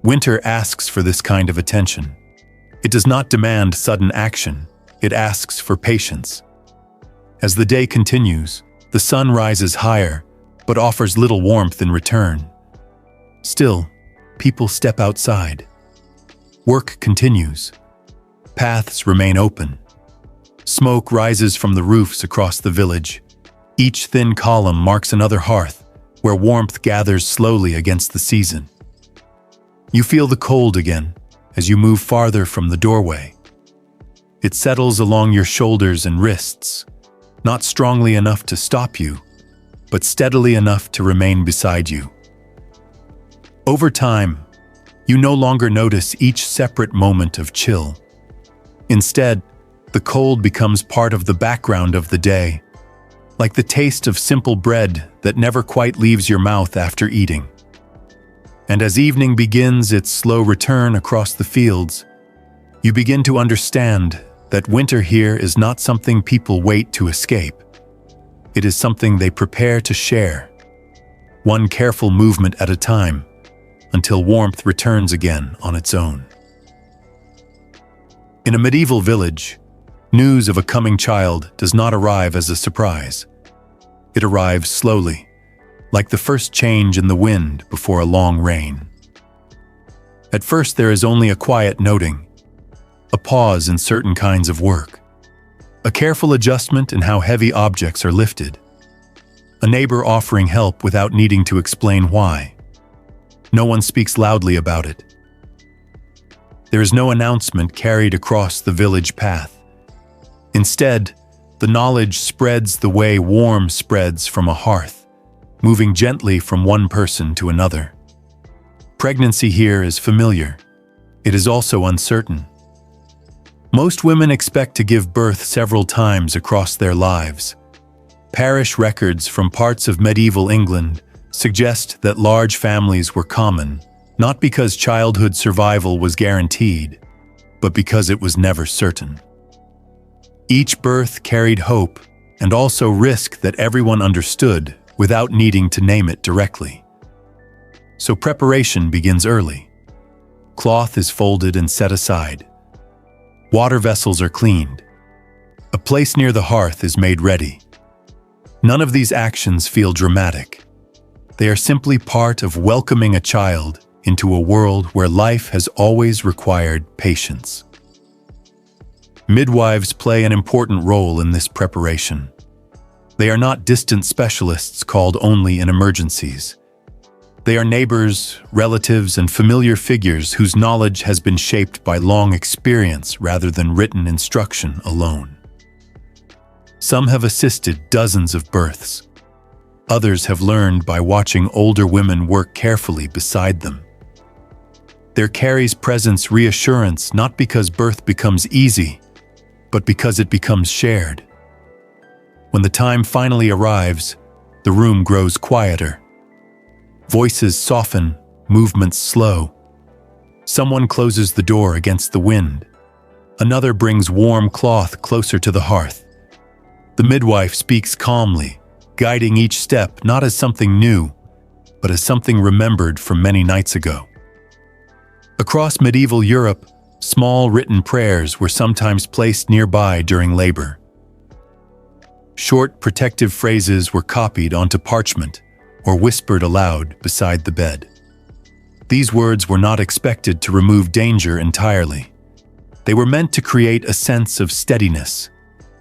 Winter asks for this kind of attention. It does not demand sudden action. It asks for patience. As the day continues, the sun rises higher, but offers little warmth in return. Still, people step outside. Work continues. Paths remain open. Smoke rises from the roofs across the village. Each thin column marks another hearth, where warmth gathers slowly against the season. You feel the cold again as you move farther from the doorway. It settles along your shoulders and wrists, not strongly enough to stop you, but steadily enough to remain beside you. Over time, you no longer notice each separate moment of chill. Instead, the cold becomes part of the background of the day, like the taste of simple bread that never quite leaves your mouth after eating. And as evening begins its slow return across the fields, you begin to understand that winter here is not something people wait to escape. It is something they prepare to share, one careful movement at a time, until warmth returns again on its own. In a medieval village, news of a coming child does not arrive as a surprise. It arrives slowly, like the first change in the wind before a long rain. At first, there is only a quiet noting, a pause in certain kinds of work, a careful adjustment in how heavy objects are lifted, a neighbor offering help without needing to explain why. No one speaks loudly about it. There is no announcement carried across the village path. Instead, the knowledge spreads the way warmth spreads from a hearth, moving gently from one person to another. Pregnancy here is familiar. It is also uncertain. Most women expect to give birth several times across their lives. Parish records from parts of medieval England suggest that large families were common, not because childhood survival was guaranteed, but because it was never certain. Each birth carried hope and also risk that everyone understood without needing to name it directly. So preparation begins early. Cloth is folded and set aside. Water vessels are cleaned. A place near the hearth is made ready. None of these actions feel dramatic. They are simply part of welcoming a child into a world where life has always required patience. Midwives play an important role in this preparation. They are not distant specialists called only in emergencies. They are neighbors, relatives, and familiar figures whose knowledge has been shaped by long experience rather than written instruction alone. Some have assisted dozens of births. Others have learned by watching older women work carefully beside them. There carries presence reassurance not because birth becomes easy, but because it becomes shared. When the time finally arrives, the room grows quieter. Voices soften, movements slow. Someone closes the door against the wind. Another brings warm cloth closer to the hearth. The midwife speaks calmly, guiding each step not as something new, but as something remembered from many nights ago. Across medieval Europe, small written prayers were sometimes placed nearby during labor. Short protective phrases were copied onto parchment or whispered aloud beside the bed. These words were not expected to remove danger entirely. They were meant to create a sense of steadiness,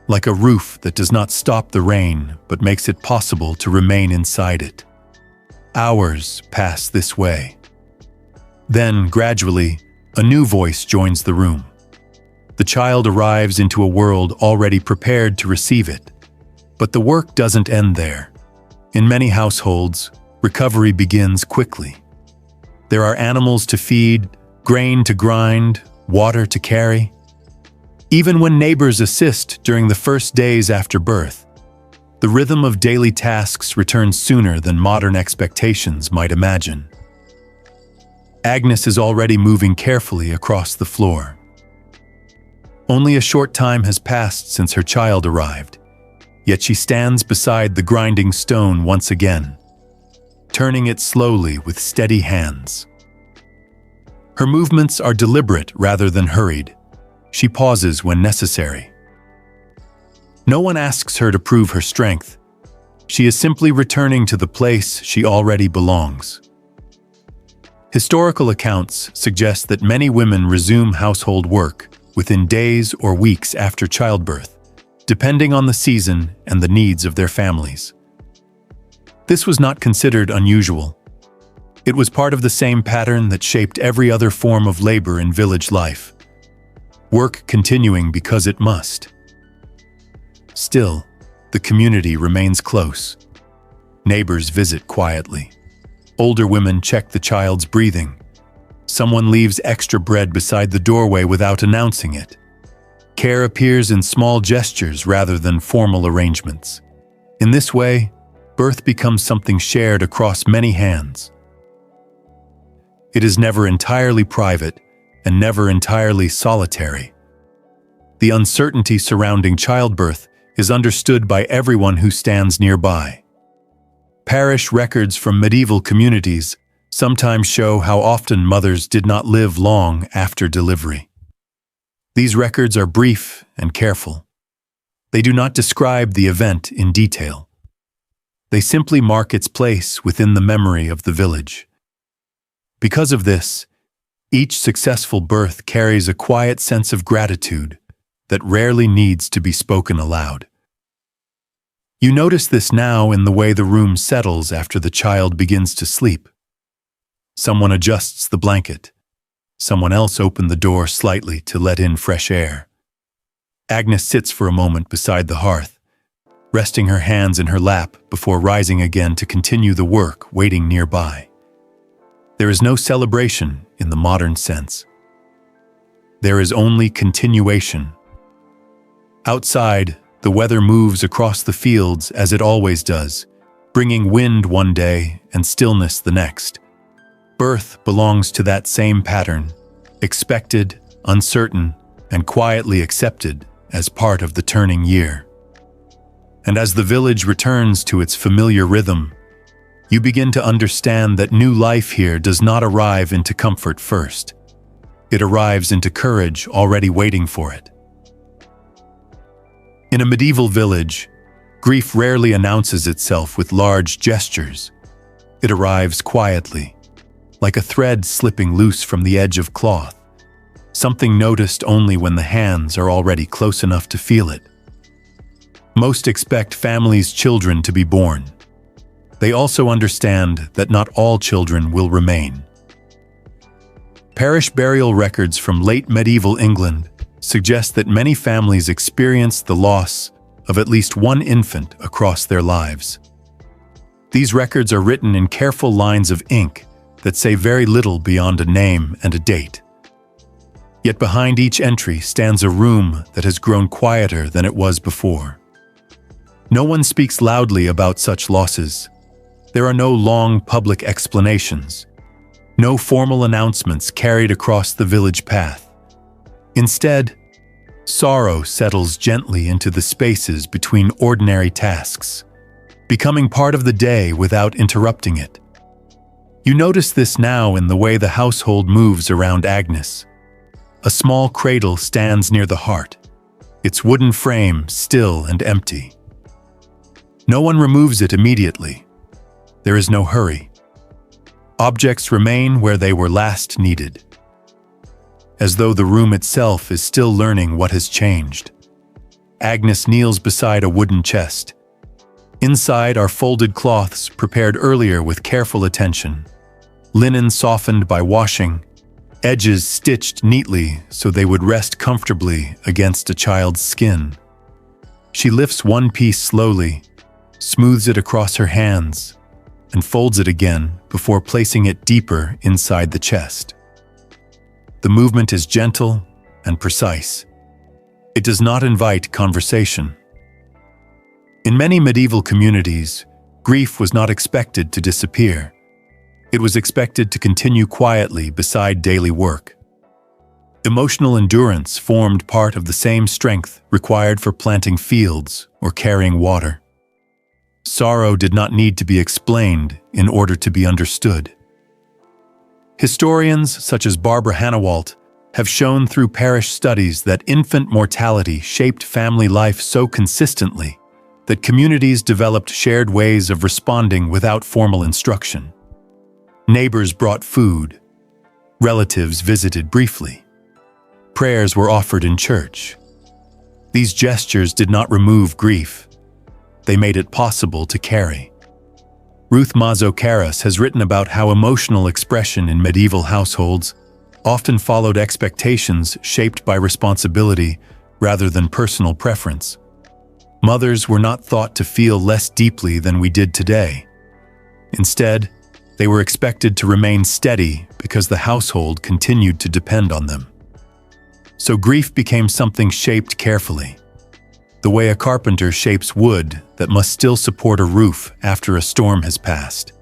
like a roof that does not stop the rain but makes it possible to remain inside it. Hours pass this way. Then, gradually, a new voice joins the room. The child arrives into a world already prepared to receive it. But the work doesn't end there. In many households, recovery begins quickly. There are animals to feed, grain to grind, water to carry. Even when neighbors assist during the first days after birth, the rhythm of daily tasks returns sooner than modern expectations might imagine. Agnes is already moving carefully across the floor. Only a short time has passed since her child arrived, yet she stands beside the grinding stone once again, turning it slowly with steady hands. Her movements are deliberate rather than hurried. She pauses when necessary. No one asks her to prove her strength. She is simply returning to the place she already belongs. Historical accounts suggest that many women resume household work within days or weeks after childbirth, depending on the season and the needs of their families. This was not considered unusual. It was part of the same pattern that shaped every other form of labor in village life. Work continuing because it must. Still, the community remains close. Neighbors visit quietly. Older women check the child's breathing. Someone leaves extra bread beside the doorway without announcing it. Care appears in small gestures rather than formal arrangements. In this way, birth becomes something shared across many hands. It is never entirely private and never entirely solitary. The uncertainty surrounding childbirth is understood by everyone who stands nearby. Parish records from medieval communities sometimes show how often mothers did not live long after delivery. These records are brief and careful. They do not describe the event in detail. They simply mark its place within the memory of the village. Because of this, each successful birth carries a quiet sense of gratitude that rarely needs to be spoken aloud. You notice this now in the way the room settles after the child begins to sleep. Someone adjusts the blanket. Someone else opened the door slightly to let in fresh air. Agnes sits for a moment beside the hearth, resting her hands in her lap before rising again to continue the work waiting nearby. There is no celebration in the modern sense. There is only continuation. Outside, the weather moves across the fields as it always does, bringing wind one day and stillness the next. Birth belongs to that same pattern, expected, uncertain, and quietly accepted as part of the turning year. And as the village returns to its familiar rhythm, you begin to understand that new life here does not arrive into comfort first. It arrives into courage already waiting for it. In a medieval village, grief rarely announces itself with large gestures. It arrives quietly, like a thread slipping loose from the edge of cloth, something noticed only when the hands are already close enough to feel it. Most expect families' children to be born. They also understand that not all children will remain. Parish burial records from late medieval England suggest that many families experience the loss of at least one infant across their lives. These records are written in careful lines of ink that say very little beyond a name and a date. Yet behind each entry stands a room that has grown quieter than it was before. No one speaks loudly about such losses. There are no long public explanations, no formal announcements carried across the village path. Instead, sorrow settles gently into the spaces between ordinary tasks, becoming part of the day without interrupting it. You notice this now in the way the household moves around Agnes. A small cradle stands near the heart, its wooden frame still and empty. No one removes it immediately. There is no hurry. Objects remain where they were last needed, as though the room itself is still learning what has changed. Agnes kneels beside a wooden chest. Inside are folded cloths prepared earlier with careful attention, linen softened by washing, edges stitched neatly so they would rest comfortably against a child's skin. She lifts one piece slowly, smooths it across her hands, and folds it again before placing it deeper inside the chest. The movement is gentle and precise. It does not invite conversation. In many medieval communities, grief was not expected to disappear. It was expected to continue quietly beside daily work. Emotional endurance formed part of the same strength required for planting fields or carrying water. Sorrow did not need to be explained in order to be understood. Historians such as Barbara Hannawalt have shown through parish studies that infant mortality shaped family life so consistently that communities developed shared ways of responding without formal instruction. Neighbors brought food. Relatives visited briefly. Prayers were offered in church. These gestures did not remove grief. They made it possible to carry. Ruth Mazo-Karas has written about how emotional expression in medieval households often followed expectations shaped by responsibility rather than personal preference. Mothers were not thought to feel less deeply than we did today. Instead, they were expected to remain steady because the household continued to depend on them. So grief became something shaped carefully, the way a carpenter shapes wood that must still support a roof after a storm has passed.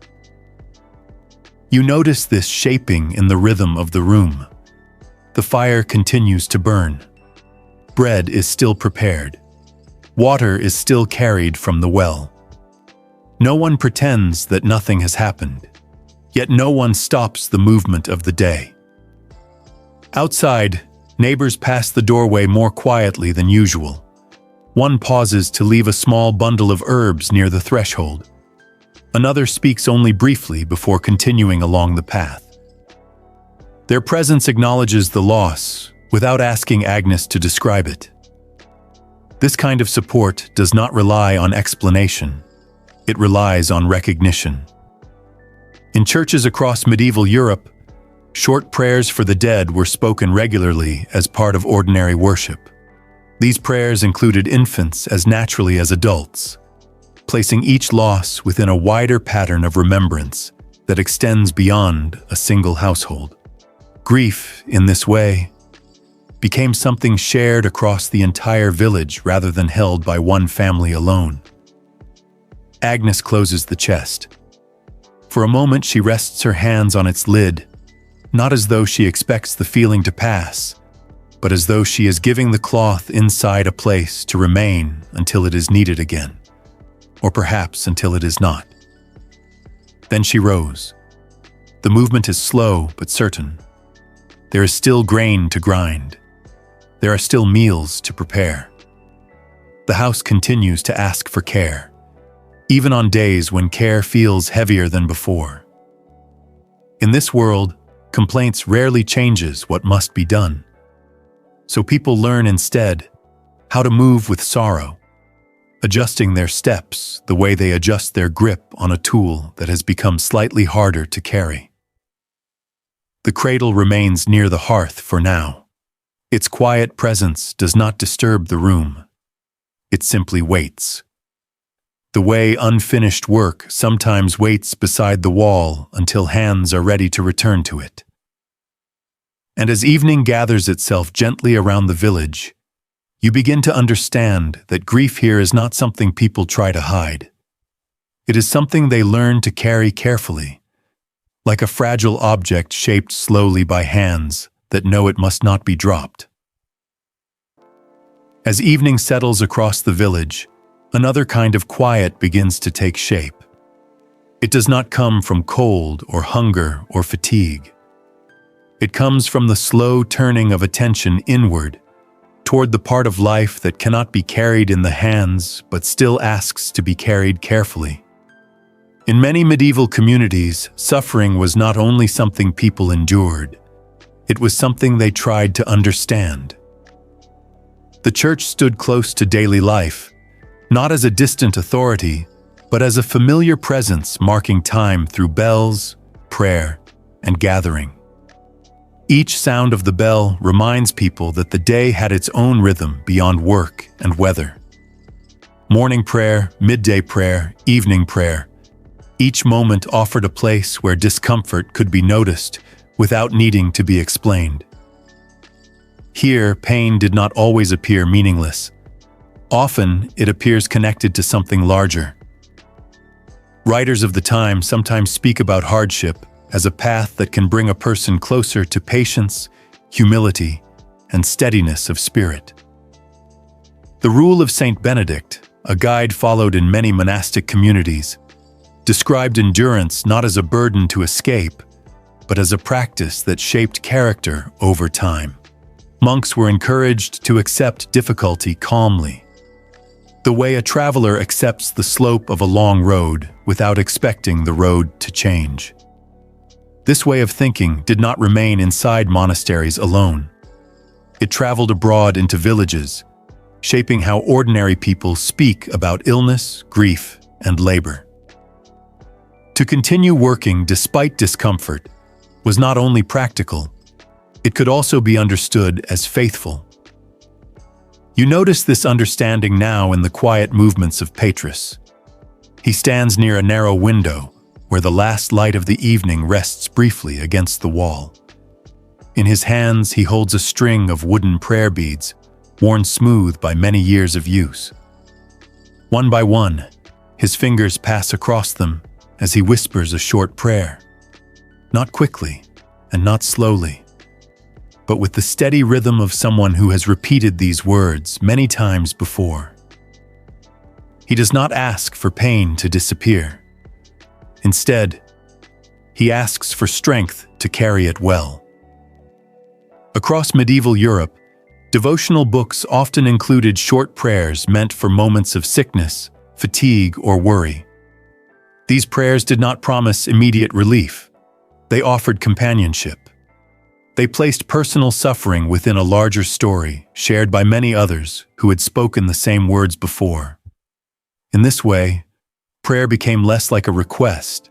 You notice this shaping in the rhythm of the room. The fire continues to burn. Bread is still prepared. Water is still carried from the well. No one pretends that nothing has happened, yet no one stops the movement of the day. Outside, neighbors pass the doorway more quietly than usual. One pauses to leave a small bundle of herbs near the threshold. Another speaks only briefly before continuing along the path. Their presence acknowledges the loss without asking Agnes to describe it. This kind of support does not rely on explanation. It relies on recognition. In churches across medieval Europe, short prayers for the dead were spoken regularly as part of ordinary worship. These prayers included infants as naturally as adults, placing each loss within a wider pattern of remembrance that extends beyond a single household. Grief, in this way, became something shared across the entire village rather than held by one family alone. Agnes closes the chest. For a moment, she rests her hands on its lid, not as though she expects the feeling to pass, but as though she is giving the cloth inside a place to remain until it is needed again, or perhaps until it is not. Then she rose. The movement is slow but certain. There is still grain to grind. There are still meals to prepare. The house continues to ask for care, even on days when care feels heavier than before. In this world, complaints rarely changes what must be done. So people learn instead how to move with sorrow, adjusting their steps the way they adjust their grip on a tool that has become slightly harder to carry. The cradle remains near the hearth for now. Its quiet presence does not disturb the room. It simply waits. The way unfinished work sometimes waits beside the wall until hands are ready to return to it. And as evening gathers itself gently around the village, you begin to understand that grief here is not something people try to hide. It is something they learn to carry carefully, like a fragile object shaped slowly by hands that know it must not be dropped. As evening settles across the village, another kind of quiet begins to take shape. It does not come from cold or hunger or fatigue. It comes from the slow turning of attention inward, toward the part of life that cannot be carried in the hands but still asks to be carried carefully. In many medieval communities, suffering was not only something people endured, it was something they tried to understand. The church stood close to daily life, not as a distant authority, but as a familiar presence marking time through bells, prayer, and gathering. Each sound of the bell reminds people that the day had its own rhythm beyond work and weather. Morning prayer, midday prayer, evening prayer. Each moment offered a place where discomfort could be noticed without needing to be explained. Here, pain did not always appear meaningless. Often, it appears connected to something larger. Writers of the time sometimes speak about hardship as a path that can bring a person closer to patience, humility, and steadiness of spirit. The rule of Saint Benedict, a guide followed in many monastic communities, described endurance not as a burden to escape, but as a practice that shaped character over time. Monks were encouraged to accept difficulty calmly, the way a traveler accepts the slope of a long road without expecting the road to change. This way of thinking did not remain inside monasteries alone. It traveled abroad into villages, shaping how ordinary people speak about illness, grief, and labor. To continue working despite discomfort was not only practical, it could also be understood as faithful. You notice this understanding now in the quiet movements of Petrus. He stands near a narrow window where the last light of the evening rests briefly against the wall. In his hands, he holds a string of wooden prayer beads, worn smooth by many years of use. One by one, his fingers pass across them as he whispers a short prayer. Not quickly and not slowly, but with the steady rhythm of someone who has repeated these words many times before. He does not ask for pain to disappear. Instead, he asks for strength to carry it well. Across medieval Europe, devotional books often included short prayers meant for moments of sickness, fatigue, or worry. These prayers did not promise immediate relief. They offered companionship. They placed personal suffering within a larger story shared by many others who had spoken the same words before. In this way, prayer became less like a request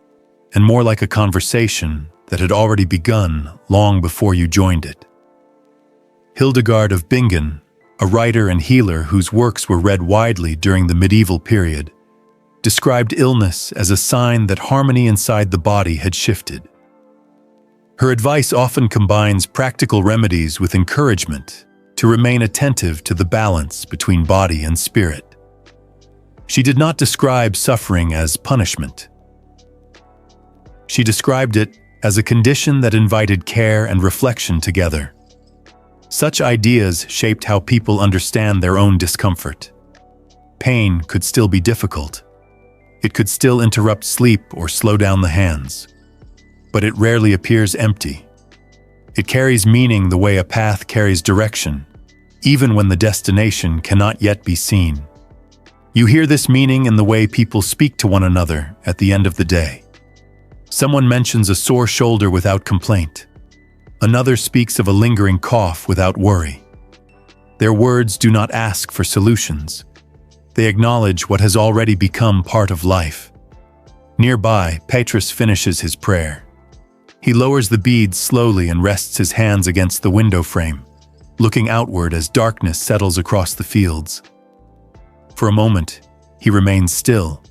and more like a conversation that had already begun long before you joined it. Hildegard of Bingen, a writer and healer whose works were read widely during the medieval period, described illness as a sign that harmony inside the body had shifted. Her advice often combines practical remedies with encouragement to remain attentive to the balance between body and spirit. She did not describe suffering as punishment. She described it as a condition that invited care and reflection together. Such ideas shaped how people understand their own discomfort. Pain could still be difficult. It could still interrupt sleep or slow down the hands. But it rarely appears empty. It carries meaning the way a path carries direction, even when the destination cannot yet be seen. You hear this meaning in the way people speak to one another at the end of the day. Someone mentions a sore shoulder without complaint. Another speaks of a lingering cough without worry. Their words do not ask for solutions. They acknowledge what has already become part of life. Nearby, Petrus finishes his prayer. He lowers the beads slowly and rests his hands against the window frame, looking outward as darkness settles across the fields. For a moment, he remains still,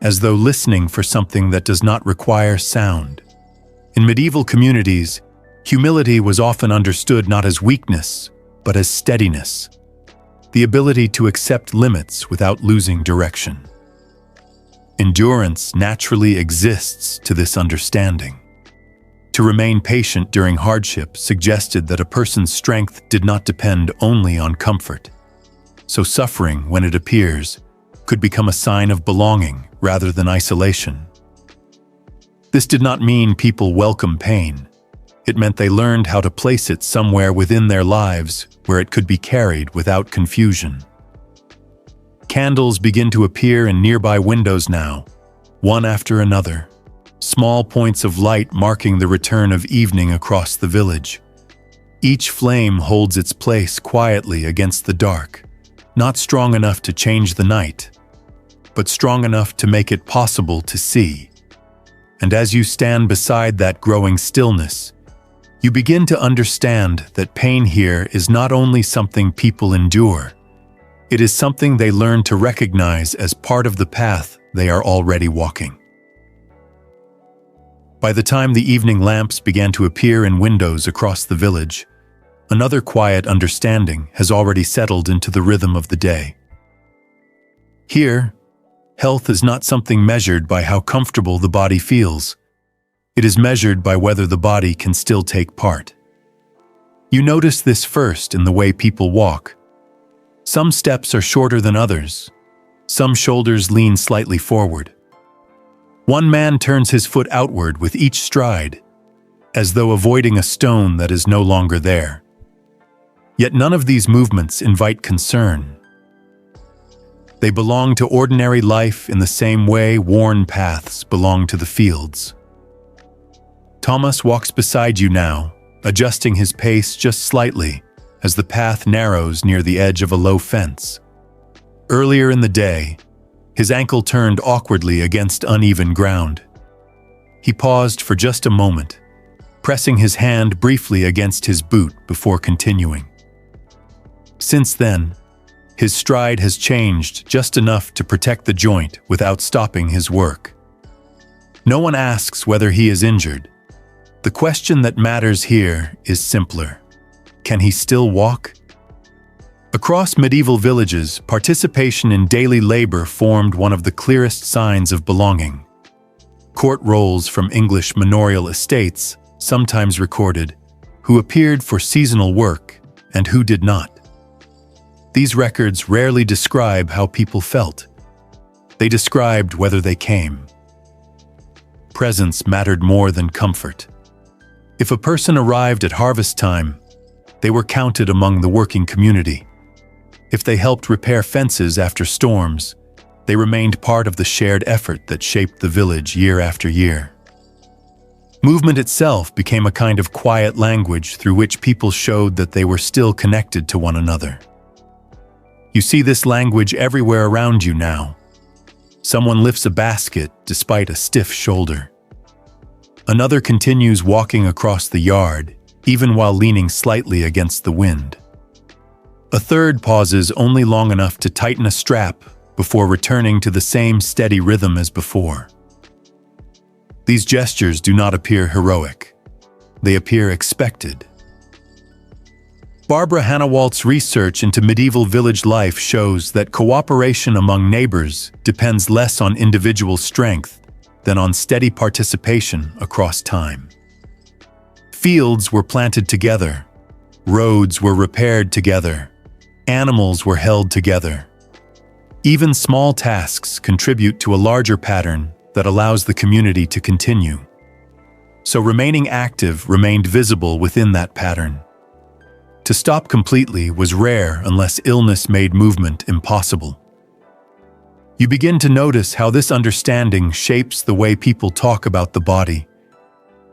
as though listening for something that does not require sound. In medieval communities, humility was often understood not as weakness, but as steadiness, the ability to accept limits without losing direction. Endurance naturally exists to this understanding. To remain patient during hardship suggested that a person's strength did not depend only on comfort. So suffering, when it appears, could become a sign of belonging rather than isolation. This did not mean people welcome pain. It meant they learned how to place it somewhere within their lives where it could be carried without confusion. Candles begin to appear in nearby windows now, one after another. Small points of light marking the return of evening across the village. Each flame holds its place quietly against the dark, not strong enough to change the night, but strong enough to make it possible to see. And as you stand beside that growing stillness, you begin to understand that pain here is not only something people endure, it is something they learn to recognize as part of the path they are already walking. By the time the evening lamps began to appear in windows across the village, another quiet understanding has already settled into the rhythm of the day. Here, health is not something measured by how comfortable the body feels. It is measured by whether the body can still take part. You notice this first in the way people walk. Some steps are shorter than others. Some shoulders lean slightly forward. One man turns his foot outward with each stride, as though avoiding a stone that is no longer there. Yet none of these movements invite concern. They belong to ordinary life in the same way worn paths belong to the fields. Thomas walks beside you now, adjusting his pace just slightly as the path narrows near the edge of a low fence. Earlier in the day, his ankle turned awkwardly against uneven ground. He paused for just a moment, pressing his hand briefly against his boot before continuing. Since then, his stride has changed just enough to protect the joint without stopping his work. No one asks whether he is injured. The question that matters here is simpler. Can he still walk? Across medieval villages, participation in daily labor formed one of the clearest signs of belonging. Court rolls from English manorial estates sometimes recorded who appeared for seasonal work and who did not. These records rarely describe how people felt. They described whether they came. Presence mattered more than comfort. If a person arrived at harvest time, they were counted among the working community. If they helped repair fences after storms, they remained part of the shared effort that shaped the village year after year. Movement itself became a kind of quiet language through which people showed that they were still connected to one another. You see this language everywhere around you now. Someone lifts a basket despite a stiff shoulder. Another continues walking across the yard, even while leaning slightly against the wind. A third pauses only long enough to tighten a strap before returning to the same steady rhythm as before. These gestures do not appear heroic. They appear expected. Barbara Hannawalt's research into medieval village life shows that cooperation among neighbors depends less on individual strength than on steady participation across time. Fields were planted together, roads were repaired together, animals were held together. Even small tasks contribute to a larger pattern that allows the community to continue. So remaining active remained visible within that pattern. To stop completely was rare unless illness made movement impossible. You begin to notice how this understanding shapes the way people talk about the body.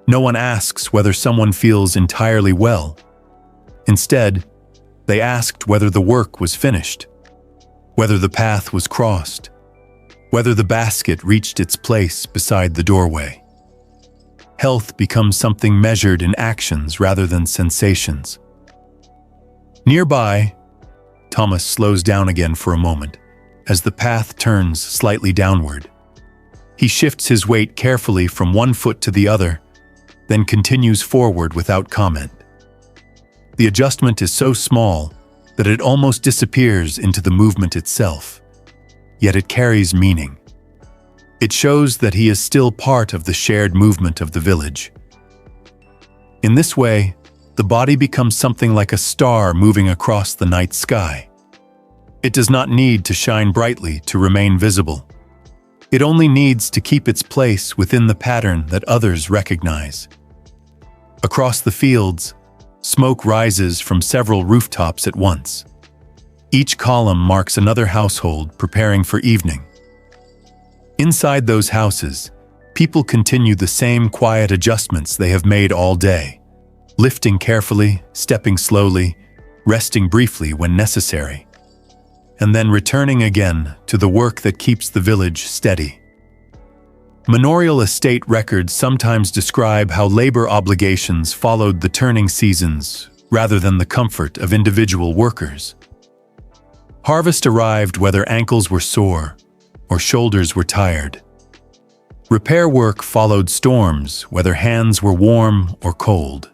No one asks whether someone feels entirely well. Instead, they asked whether the work was finished, whether the path was crossed, whether the basket reached its place beside the doorway. Health becomes something measured in actions rather than sensations. Nearby, Thomas slows down again for a moment as the path turns slightly downward. He shifts his weight carefully from one foot to the other, then continues forward without comment. The adjustment is so small that it almost disappears into the movement itself, yet it carries meaning. It shows that he is still part of the shared movement of the village. In this way, the body becomes something like a star moving across the night sky. It does not need to shine brightly to remain visible. It only needs to keep its place within the pattern that others recognize. Across the fields, smoke rises from several rooftops at once. Each column marks another household preparing for evening. Inside those houses, people continue the same quiet adjustments they have made all day, lifting carefully, stepping slowly, resting briefly when necessary, and then returning again to the work that keeps the village steady. Manorial estate records sometimes describe how labor obligations followed the turning seasons rather than the comfort of individual workers. Harvest arrived whether ankles were sore or shoulders were tired. Repair work followed storms whether hands were warm or cold.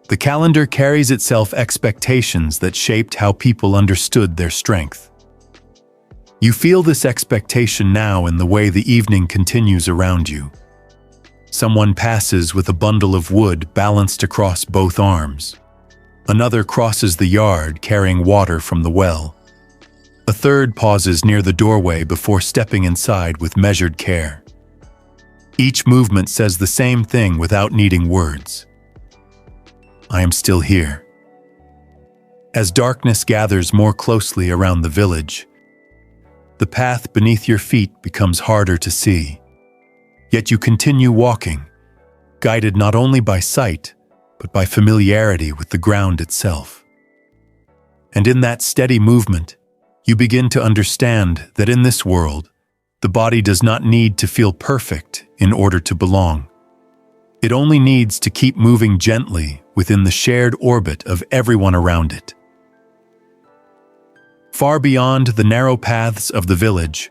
The calendar carries itself expectations that shaped how people understood their strength. You feel this expectation now in the way the evening continues around you. Someone passes with a bundle of wood balanced across both arms. Another crosses the yard carrying water from the well. A third pauses near the doorway before stepping inside with measured care. Each movement says the same thing without needing words. I am still here. As darkness gathers more closely around the village, the path beneath your feet becomes harder to see. Yet you continue walking, guided not only by sight, but by familiarity with the ground itself. And in that steady movement, you begin to understand that in this world, the body does not need to feel perfect in order to belong. It only needs to keep moving gently within the shared orbit of everyone around it. Far beyond the narrow paths of the village,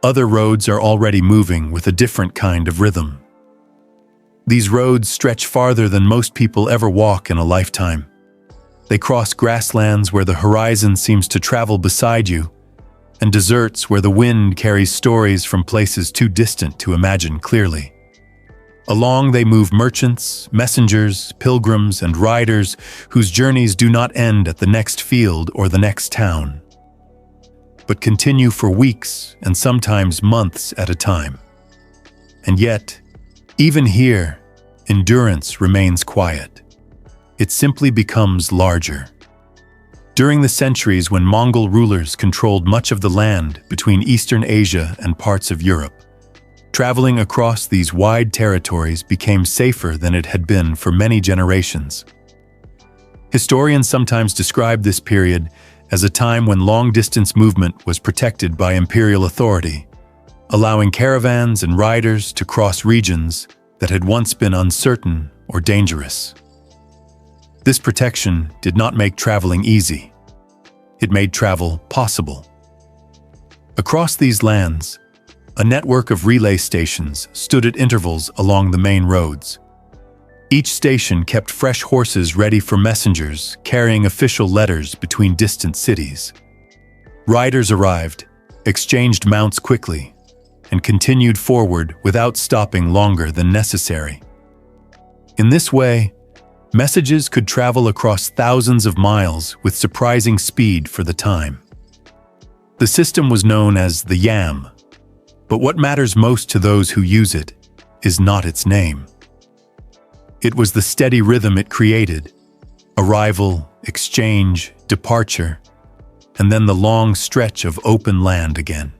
other roads are already moving with a different kind of rhythm. These roads stretch farther than most people ever walk in a lifetime. They cross grasslands where the horizon seems to travel beside you, and deserts where the wind carries stories from places too distant to imagine clearly. Along they move merchants, messengers, pilgrims, and riders whose journeys do not end at the next field or the next town, but continue for weeks and sometimes months at a time. And yet, even here, endurance remains quiet. It simply becomes larger. During the centuries when Mongol rulers controlled much of the land between Eastern Asia and parts of Europe, traveling across these wide territories became safer than it had been for many generations. Historians sometimes describe this period as a time when long-distance movement was protected by imperial authority, allowing caravans and riders to cross regions that had once been uncertain or dangerous. This protection did not make traveling easy. It made travel possible. Across these lands, a network of relay stations stood at intervals along the main roads. Each station kept fresh horses ready for messengers carrying official letters between distant cities. Riders arrived, exchanged mounts quickly, and continued forward without stopping longer than necessary. In this way, messages could travel across thousands of miles with surprising speed for the time. The system was known as the yam, but what matters most to those who use it is not its name. It was the steady rhythm it created: arrival, exchange, departure, and then the long stretch of open land again.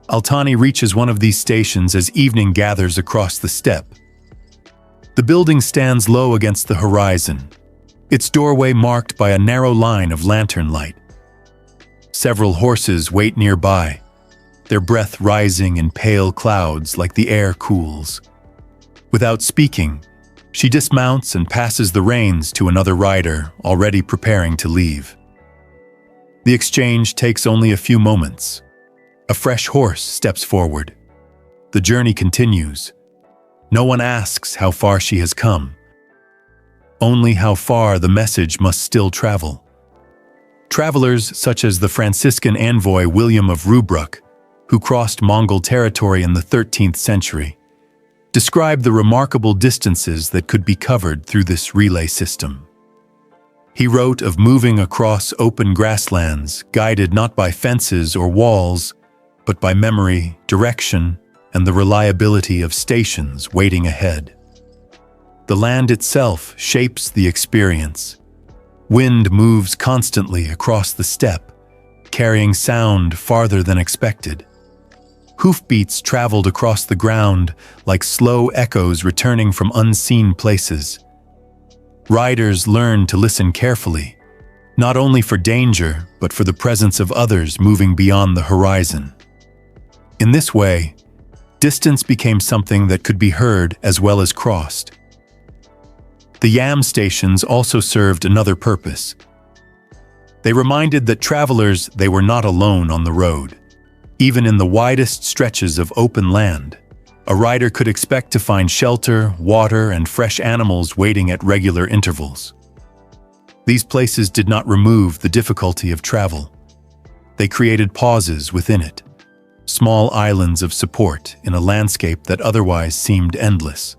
Altani reaches one of these stations as evening gathers across the steppe. The building stands low against the horizon, its doorway marked by a narrow line of lantern light. Several horses wait nearby, their breath rising in pale clouds like the air cools. Without speaking, she dismounts and passes the reins to another rider already preparing to leave. The exchange takes only a few moments. A fresh horse steps forward. The journey continues. No one asks how far she has come, only how far the message must still travel. Travelers such as the Franciscan envoy William of Rubruck, who crossed Mongol territory in the 13th century, describe the remarkable distances that could be covered through this relay system. He wrote of moving across open grasslands, guided not by fences or walls, but by memory, direction, and the reliability of stations waiting ahead. The land itself shapes the experience. Wind moves constantly across the steppe, carrying sound farther than expected. Hoofbeats traveled across the ground like slow echoes returning from unseen places. Riders learned to listen carefully, not only for danger, but for the presence of others moving beyond the horizon. In this way, distance became something that could be heard as well as crossed. The yam stations also served another purpose. They reminded that travelers they were not alone on the road. Even in the widest stretches of open land, a rider could expect to find shelter, water, and fresh animals waiting at regular intervals. These places did not remove the difficulty of travel. They created pauses within it, small islands of support in a landscape that otherwise seemed endless.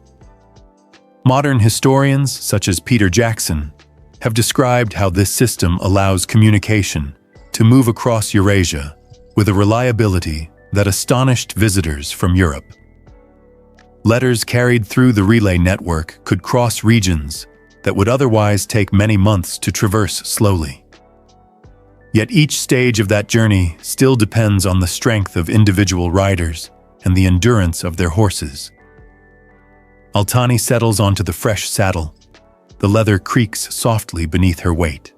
Modern historians, such as Peter Jackson, have described how this system allows communication to move across Eurasia with a reliability that astonished visitors from Europe. Letters carried through the relay network could cross regions that would otherwise take many months to traverse slowly. Yet each stage of that journey still depends on the strength of individual riders and the endurance of their horses. Altani settles onto the fresh saddle. The leather creaks softly beneath her weight.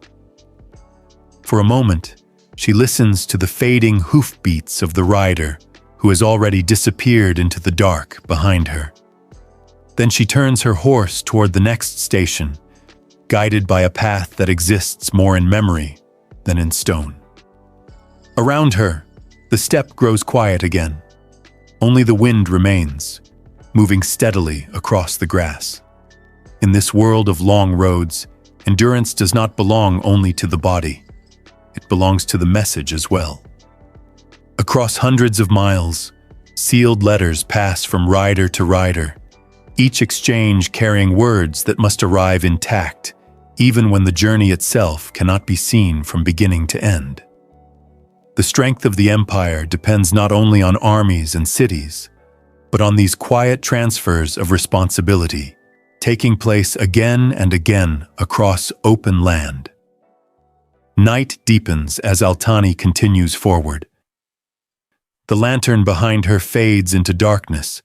For a moment, she listens to the fading hoofbeats of the rider who has already disappeared into the dark behind her. Then she turns her horse toward the next station, guided by a path that exists more in memory than in stone. Around her, the steppe grows quiet again. Only the wind remains, moving steadily across the grass. In this world of long roads, endurance does not belong only to the body. It belongs to the message as well. Across hundreds of miles, sealed letters pass from rider to rider, each exchange carrying words that must arrive intact, even when the journey itself cannot be seen from beginning to end. The strength of the empire depends not only on armies and cities, but on these quiet transfers of responsibility, taking place again and again across open land. Night deepens as Altani continues forward. The lantern behind her fades into darkness,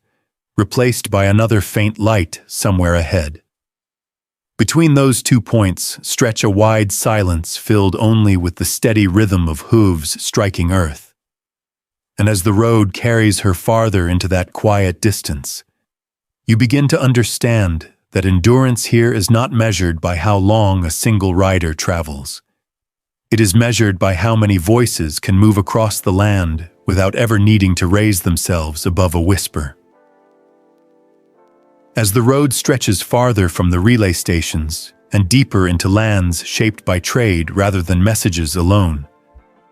replaced by another faint light somewhere ahead. Between those 2 points stretch a wide silence filled only with the steady rhythm of hooves striking earth. And as the road carries her farther into that quiet distance, you begin to understand that endurance here is not measured by how long a single rider travels. It is measured by how many voices can move across the land without ever needing to raise themselves above a whisper. As the road stretches farther from the relay stations and deeper into lands shaped by trade rather than messages alone,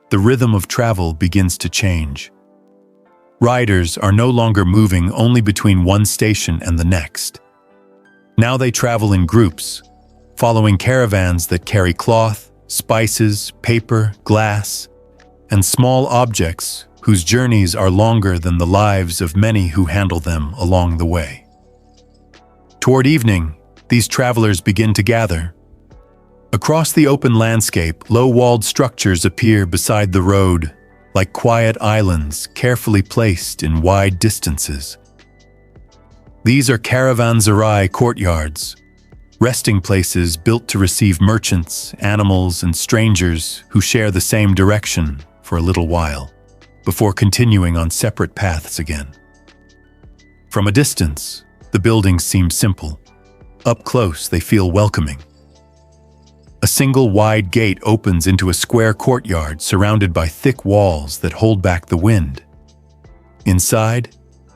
the rhythm of travel begins to change. Riders are no longer moving only between one station and the next. Now they travel in groups, following caravans that carry cloth, spices, paper, glass, and small objects whose journeys are longer than the lives of many who handle them along the way. Toward evening, these travelers begin to gather. Across the open landscape, low-walled structures appear beside the road, like quiet islands carefully placed in wide distances. These are caravanserai courtyards, resting places built to receive merchants, animals, and strangers who share the same direction for a little while, before continuing on separate paths again. From a distance, the buildings seem simple. Up close, they feel welcoming. A single wide gate opens into a square courtyard surrounded by thick walls that hold back the wind. Inside,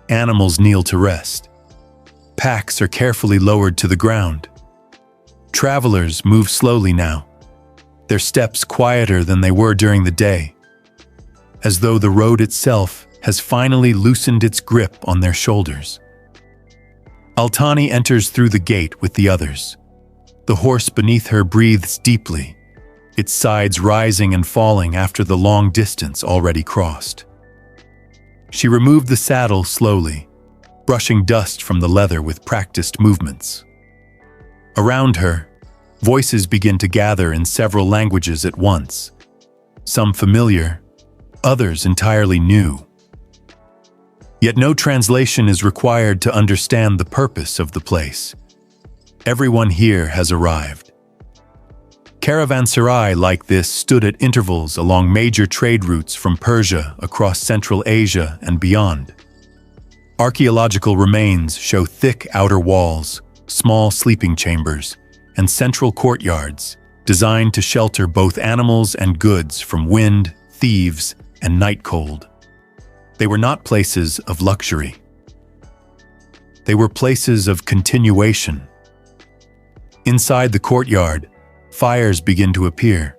animals kneel to rest. Packs are carefully lowered to the ground. Travelers move slowly now, their steps quieter than they were during the day, as though the road itself has finally loosened its grip on their shoulders. Altani enters through the gate with the others. The horse beneath her breathes deeply, its sides rising and falling after the long distance already crossed. She removed the saddle slowly, brushing dust from the leather with practiced movements. Around her, voices begin to gather in several languages at once, some familiar, others entirely new. Yet no translation is required to understand the purpose of the place. Everyone here has arrived. Caravanserai like this stood at intervals along major trade routes from Persia across Central Asia and beyond. Archaeological remains show thick outer walls, small sleeping chambers, and central courtyards designed to shelter both animals and goods from wind, thieves, and night cold. They were not places of luxury. They were places of continuation. Inside the courtyard, fires begin to appear.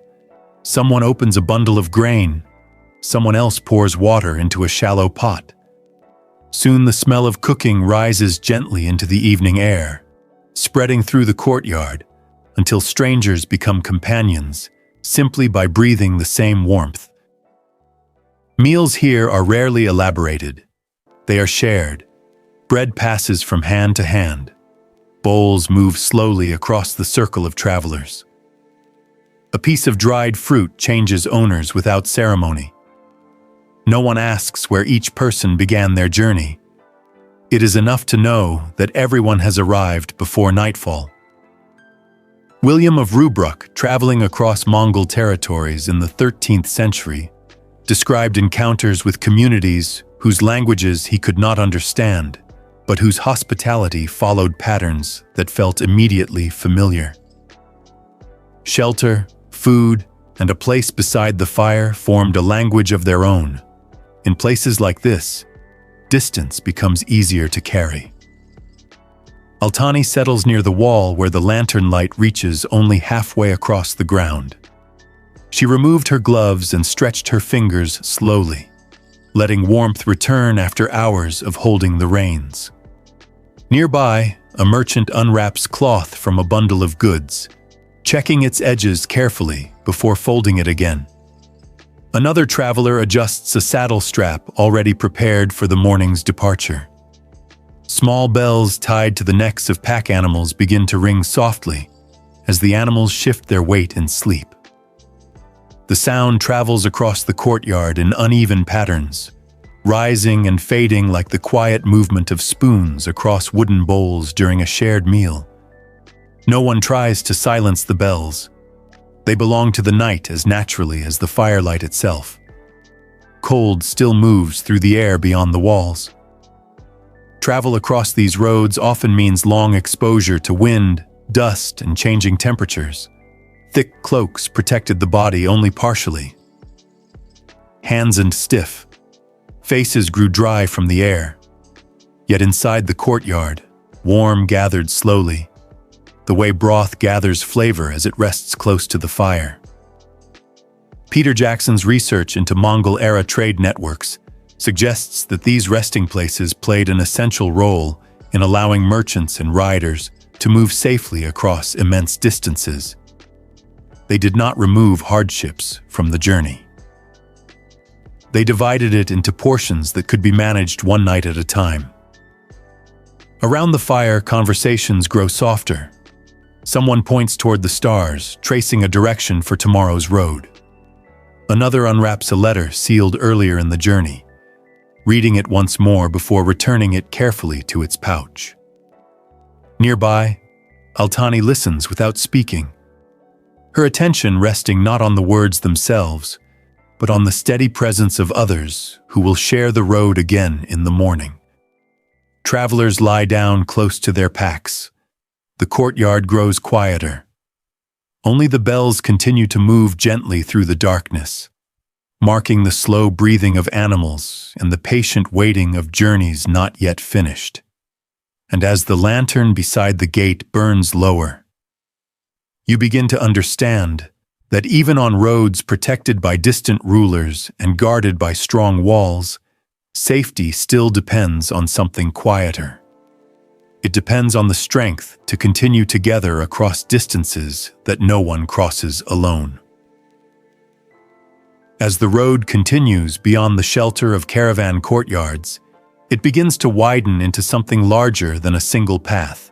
Someone opens a bundle of grain. Someone else pours water into a shallow pot. Soon the smell of cooking rises gently into the evening air, spreading through the courtyard until strangers become companions simply by breathing the same warmth. Meals here are rarely elaborated. They are shared, Bread passes from hand to hand. Bowls move slowly across the circle of travelers. A piece of dried fruit changes owners without ceremony. No one asks where each person began their journey. It is enough to know that everyone has arrived before nightfall. William of Rubruck, traveling across Mongol territories in the 13th century, described encounters with communities whose languages he could not understand, but whose hospitality followed patterns that felt immediately familiar. Shelter, food, and a place beside the fire formed a language of their own. In places like this, distance becomes easier to carry. Altani settles near the wall where the lantern light reaches only halfway across the ground. She removed her gloves and stretched her fingers slowly, letting warmth return after hours of holding the reins. Nearby, a merchant unwraps cloth from a bundle of goods, checking its edges carefully before folding it again. Another traveler adjusts a saddle strap already prepared for the morning's departure. Small bells tied to the necks of pack animals begin to ring softly as the animals shift their weight in sleep. The sound travels across the courtyard in uneven patterns, rising and fading like the quiet movement of spoons across wooden bowls during a shared meal. No one tries to silence the bells. They belong to the night as naturally as the firelight itself. Cold still moves through the air beyond the walls. Travel across these roads often means long exposure to wind, dust, and changing temperatures. Thick cloaks protected the body only partially. Hands and stiff. Faces grew dry from the air. Yet inside the courtyard, warm gathered slowly, the way broth gathers flavor as it rests close to the fire. Peter Jackson's research into Mongol-era trade networks suggests that these resting places played an essential role in allowing merchants and riders to move safely across immense distances. They did not remove hardships from the journey. They divided it into portions that could be managed one night at a time. Around the fire, conversations grow softer. Someone points toward the stars, tracing a direction for tomorrow's road. Another unwraps a letter sealed earlier in the journey, reading it once more before returning it carefully to its pouch. Nearby, Altani listens without speaking, her attention resting not on the words themselves, but on the steady presence of others who will share the road again in the morning. Travelers lie down close to their packs. The courtyard grows quieter. Only the bells continue to move gently through the darkness, marking the slow breathing of animals and the patient waiting of journeys not yet finished. And as the lantern beside the gate burns lower, you begin to understand that even on roads protected by distant rulers and guarded by strong walls, safety still depends on something quieter. It depends on the strength to continue together across distances that no one crosses alone. As the road continues beyond the shelter of caravan courtyards, it begins to widen into something larger than a single path.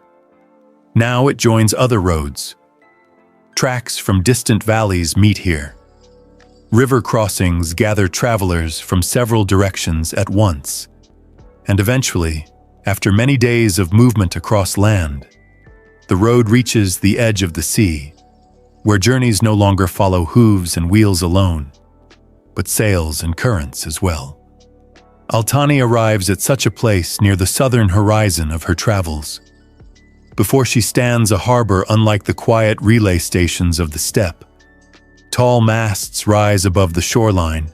Now it joins other roads. Tracks from distant valleys meet here. River crossings gather travelers from several directions at once. And eventually, after many days of movement across land, the road reaches the edge of the sea, where journeys no longer follow hooves and wheels alone, but sails and currents as well. Altani arrives at such a place near the southern horizon of her travels. Before she stands a harbor unlike the quiet relay stations of the steppe. Tall masts rise above the shoreline.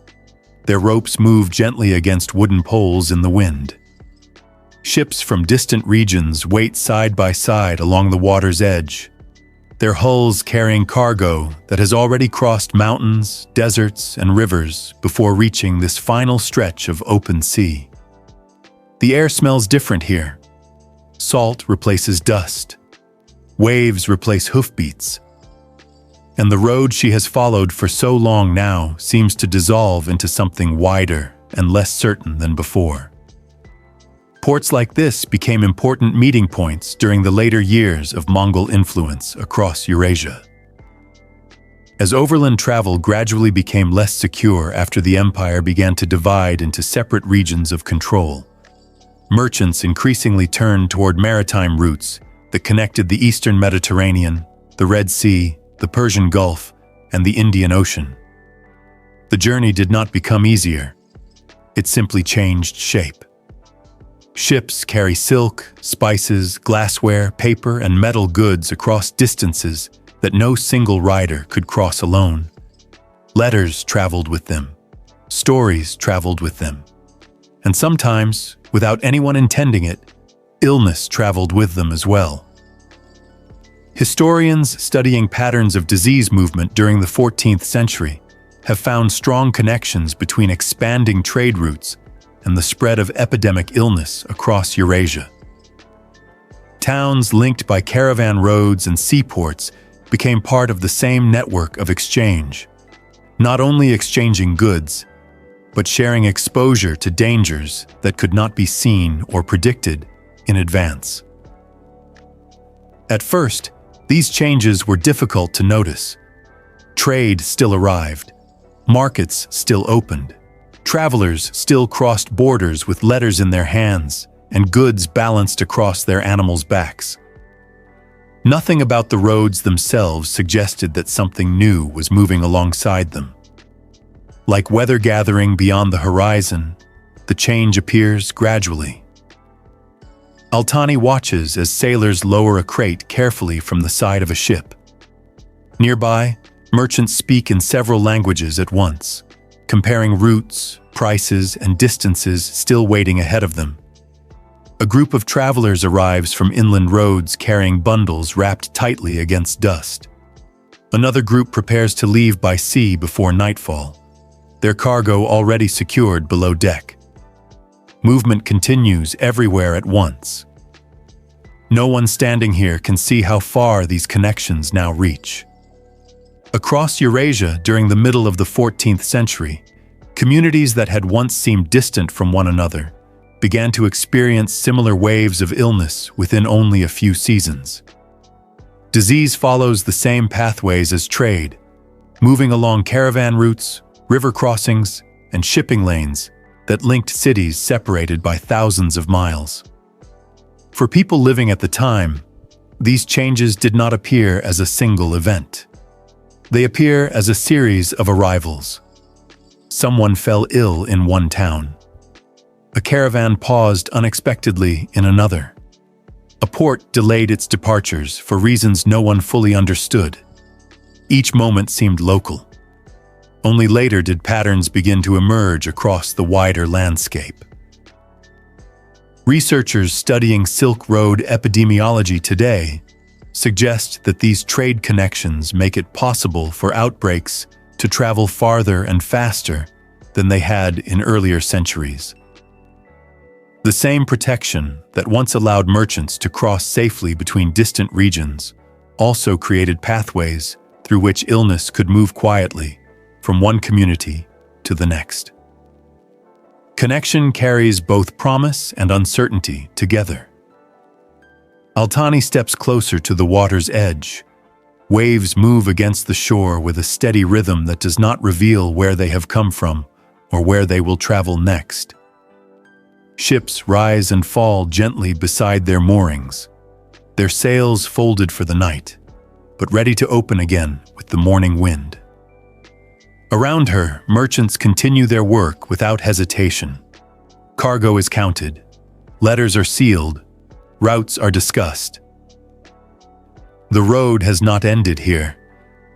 Their ropes move gently against wooden poles in the wind. Ships from distant regions wait side by side along the water's edge, their hulls carrying cargo that has already crossed mountains, deserts, and rivers before reaching this final stretch of open sea. The air smells different here. Salt replaces dust. Waves replace hoofbeats. And the road she has followed for so long now seems to dissolve into something wider and less certain than before. Ports like this became important meeting points during the later years of Mongol influence across Eurasia. As overland travel gradually became less secure after the empire began to divide into separate regions of control, merchants increasingly turned toward maritime routes that connected the Eastern Mediterranean, the Red Sea, the Persian Gulf, and the Indian Ocean. The journey did not become easier. It simply changed shape. Ships carry silk, spices, glassware, paper, and metal goods across distances that no single rider could cross alone. Letters traveled with them. Stories traveled with them. And sometimes, without anyone intending it, illness traveled with them as well. Historians studying patterns of disease movement during the 14th century have found strong connections between expanding trade routes and the spread of epidemic illness across Eurasia. Towns linked by caravan roads and seaports became part of the same network of exchange, not only exchanging goods, but sharing exposure to dangers that could not be seen or predicted in advance. At first, these changes were difficult to notice. Trade still arrived, markets still opened, travelers still crossed borders with letters in their hands and goods balanced across their animals' backs. Nothing about the roads themselves suggested that something new was moving alongside them. Like weather gathering beyond the horizon, the change appears gradually. Altani watches as sailors lower a crate carefully from the side of a ship. Nearby, merchants speak in several languages at once, comparing routes, prices, and distances still waiting ahead of them. A group of travelers arrives from inland roads carrying bundles wrapped tightly against dust. Another group prepares to leave by sea before nightfall, their cargo already secured below deck. Movement continues everywhere at once. No one standing here can see how far these connections now reach. Across Eurasia during the middle of the 14th century, communities that had once seemed distant from one another began to experience similar waves of illness within only a few seasons. Disease follows the same pathways as trade, moving along caravan routes, river crossings, and shipping lanes that linked cities separated by thousands of miles. For people living at the time, these changes did not appear as a single event. They appear as a series of arrivals. Someone fell ill in one town. A caravan paused unexpectedly in another. A port delayed its departures for reasons no one fully understood. Each moment seemed local. Only later did patterns begin to emerge across the wider landscape. Researchers studying Silk Road epidemiology today suggest that these trade connections make it possible for outbreaks to travel farther and faster than they had in earlier centuries. The same protection that once allowed merchants to cross safely between distant regions also created pathways through which illness could move quietly from one community to the next. Connection carries both promise and uncertainty together. Altani steps closer to the water's edge. Waves move against the shore with a steady rhythm that does not reveal where they have come from or where they will travel next. Ships rise and fall gently beside their moorings, their sails folded for the night, but ready to open again with the morning wind. Around her, merchants continue their work without hesitation. Cargo is counted, letters are sealed, routes are discussed. The road has not ended here.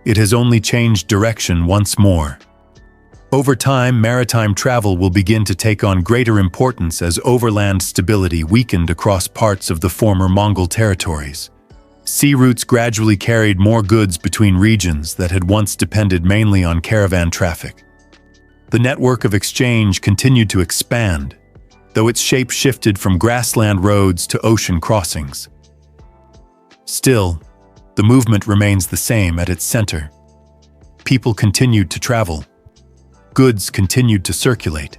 It has only changed direction once more. Over time, maritime travel will begin to take on greater importance as overland stability weakened across parts of the former Mongol territories. Sea routes gradually carried more goods between regions that had once depended mainly on caravan traffic. The network of exchange continued to expand, though its shape shifted from grassland roads to ocean crossings. Still, the movement remains the same at its center. People continued to travel. Goods continued to circulate,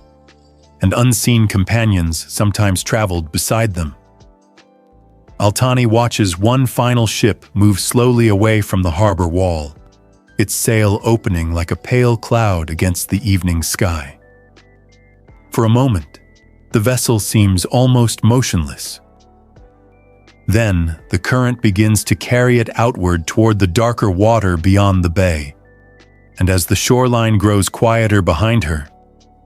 and unseen companions sometimes traveled beside them. Altani watches one final ship move slowly away from the harbor wall, its sail opening like a pale cloud against the evening sky. For a moment, the vessel seems almost motionless. Then, the current begins to carry it outward toward the darker water beyond the bay. And as the shoreline grows quieter behind her,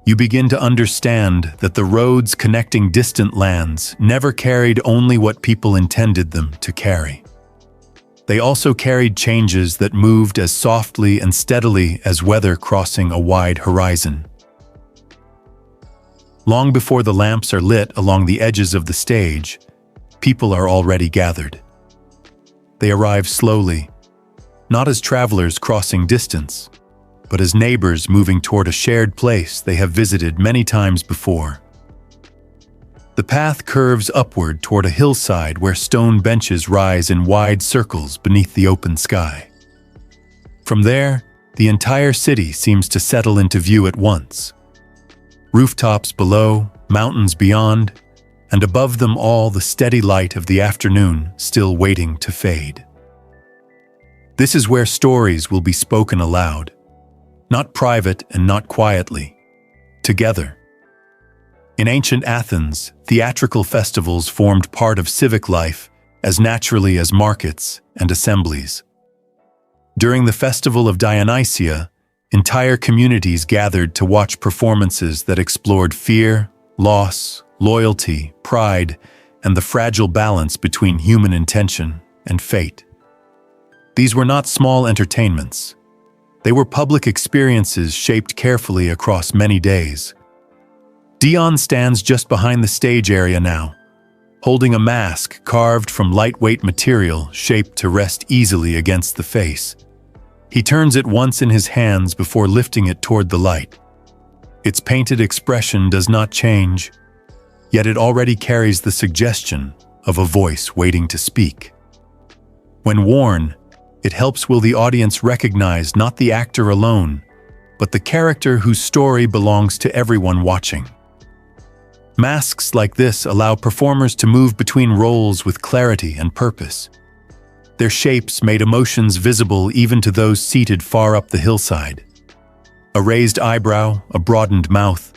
you begin to understand that the roads connecting distant lands never carried only what people intended them to carry. They also carried changes that moved as softly and steadily as weather crossing a wide horizon. Long before the lamps are lit along the edges of the stage, people are already gathered. They arrive slowly, not as travelers crossing distance, but as neighbors moving toward a shared place they have visited many times before. The path curves upward toward a hillside where stone benches rise in wide circles beneath the open sky. From there, the entire city seems to settle into view at once. Rooftops below, mountains beyond, and above them all the steady light of the afternoon still waiting to fade. This is where stories will be spoken aloud, not private and not quietly, together. In ancient Athens, theatrical festivals formed part of civic life as naturally as markets and assemblies. During the festival of Dionysia, entire communities gathered to watch performances that explored fear, loss, loyalty, pride, and the fragile balance between human intention and fate. These were not small entertainments. They were public experiences shaped carefully across many days. Dion stands just behind the stage area now, holding a mask carved from lightweight material shaped to rest easily against the face. He turns it once in his hands before lifting it toward the light. Its painted expression does not change, yet it already carries the suggestion of a voice waiting to speak. When worn, it helps will the audience recognize not the actor alone, but the character whose story belongs to everyone watching. Masks like this allow performers to move between roles with clarity and purpose. Their shapes made emotions visible even to those seated far up the hillside. A raised eyebrow, a broadened mouth,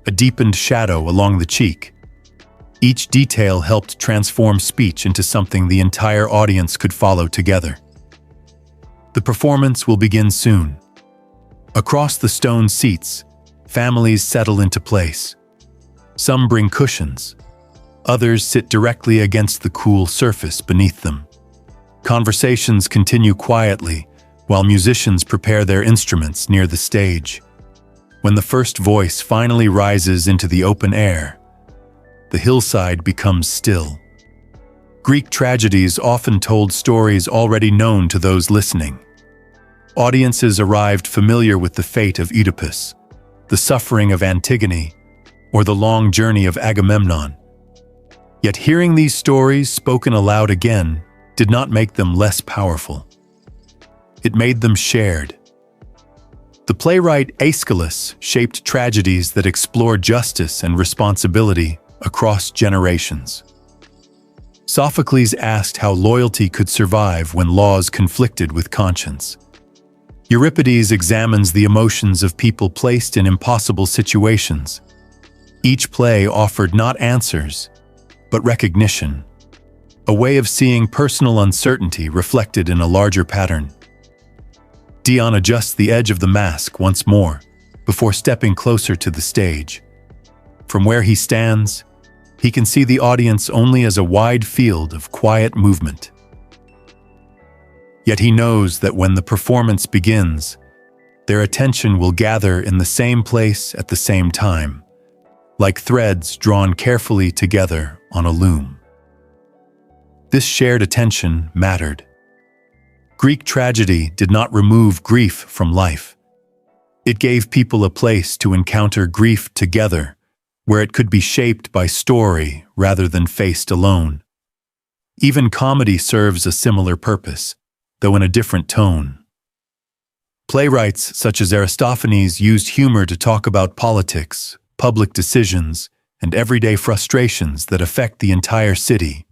a deepened shadow along the cheek. Each detail helped transform speech into something the entire audience could follow together. The performance will begin soon. Across the stone seats, families settle into place. Some bring cushions. Others sit directly against the cool surface beneath them. Conversations continue quietly while musicians prepare their instruments near the stage. When the first voice finally rises into the open air, the hillside becomes still. Greek tragedies often told stories already known to those listening. Audiences arrived familiar with the fate of Oedipus, the suffering of Antigone, or the long journey of Agamemnon. Yet hearing these stories spoken aloud again did not make them less powerful. It made them shared. The playwright Aeschylus shaped tragedies that explore justice and responsibility across generations. Sophocles asked how loyalty could survive when laws conflicted with conscience. Euripides examines the emotions of people placed in impossible situations. Each play offered not answers, but recognition, a way of seeing personal uncertainty reflected in a larger pattern. Dion adjusts the edge of the mask once more before stepping closer to the stage. From where he stands, he can see the audience only as a wide field of quiet movement. Yet he knows that when the performance begins, their attention will gather in the same place at the same time, like threads drawn carefully together on a loom. This shared attention mattered. Greek tragedy did not remove grief from life. It gave people a place to encounter grief together, where it could be shaped by story rather than faced alone. Even comedy serves a similar purpose, though in a different tone. Playwrights such as Aristophanes used humor to talk about politics, public decisions, and everyday frustrations that affect the entire city.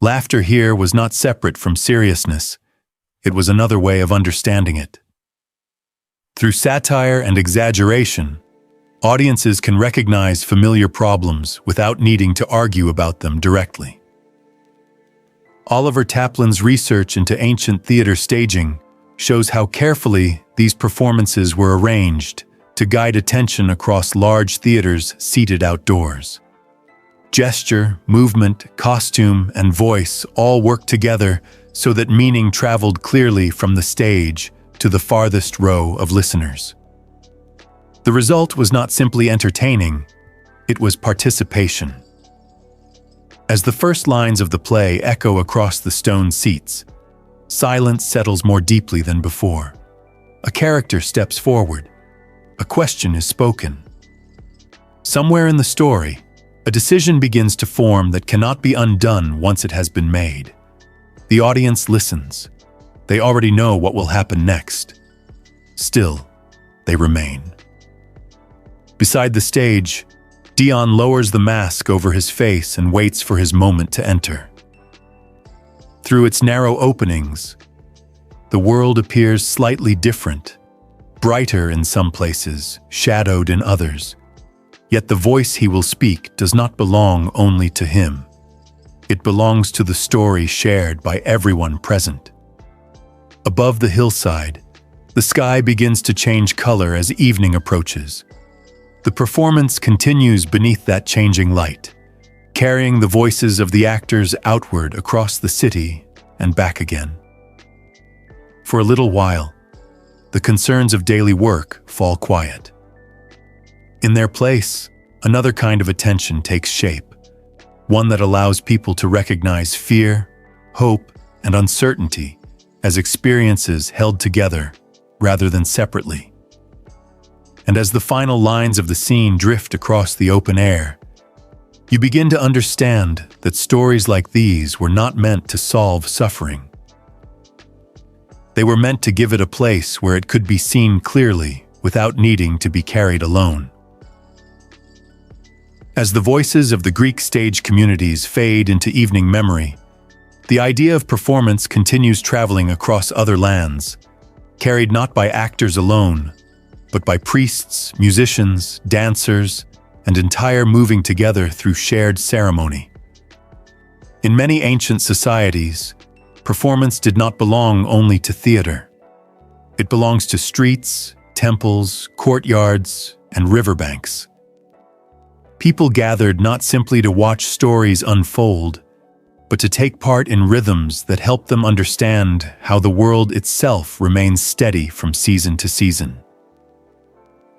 Laughter here was not separate from seriousness. It was another way of understanding it. Through satire and exaggeration, audiences can recognize familiar problems without needing to argue about them directly. Oliver Taplin's research into ancient theater staging shows how carefully these performances were arranged to guide attention across large theaters seated outdoors. Gesture, movement, costume, and voice all worked together so that meaning traveled clearly from the stage to the farthest row of listeners. The result was not simply entertaining, it was participation. As the first lines of the play echo across the stone seats, silence settles more deeply than before. A character steps forward. A question is spoken. Somewhere in the story, a decision begins to form that cannot be undone once it has been made. The audience listens. They already know what will happen next. Still, they remain. Beside the stage, Dion lowers the mask over his face and waits for his moment to enter. Through its narrow openings, the world appears slightly different, brighter in some places, shadowed in others. Yet the voice he will speak does not belong only to him. It belongs to the story shared by everyone present. Above the hillside, the sky begins to change color as evening approaches. The performance continues beneath that changing light, carrying the voices of the actors outward across the city and back again. For a little while, the concerns of daily work fall quiet. In their place, another kind of attention takes shape, one that allows people to recognize fear, hope, and uncertainty as experiences held together rather than separately. And as the final lines of the scene drift across the open air, you begin to understand that stories like these were not meant to solve suffering. They were meant to give it a place where it could be seen clearly without needing to be carried alone. As the voices of the Greek stage communities fade into evening memory, the idea of performance continues traveling across other lands, carried not by actors alone, but by priests, musicians, dancers, and entire moving together through shared ceremony. In many ancient societies, performance did not belong only to theater. It belongs to streets, temples, courtyards, and riverbanks. People gathered not simply to watch stories unfold, but to take part in rhythms that help them understand how the world itself remains steady from season to season.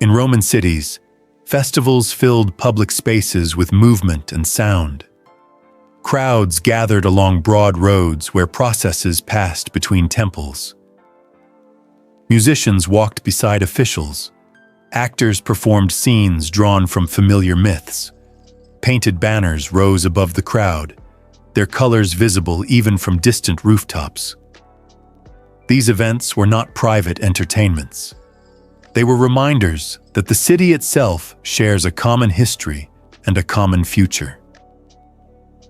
In Roman cities, festivals filled public spaces with movement and sound. Crowds gathered along broad roads where processes passed between temples. Musicians walked beside officials. Actors performed scenes drawn from familiar myths. Painted banners rose above the crowd, their colors visible even from distant rooftops. These events were not private entertainments. They were reminders that the city itself shares a common history and a common future.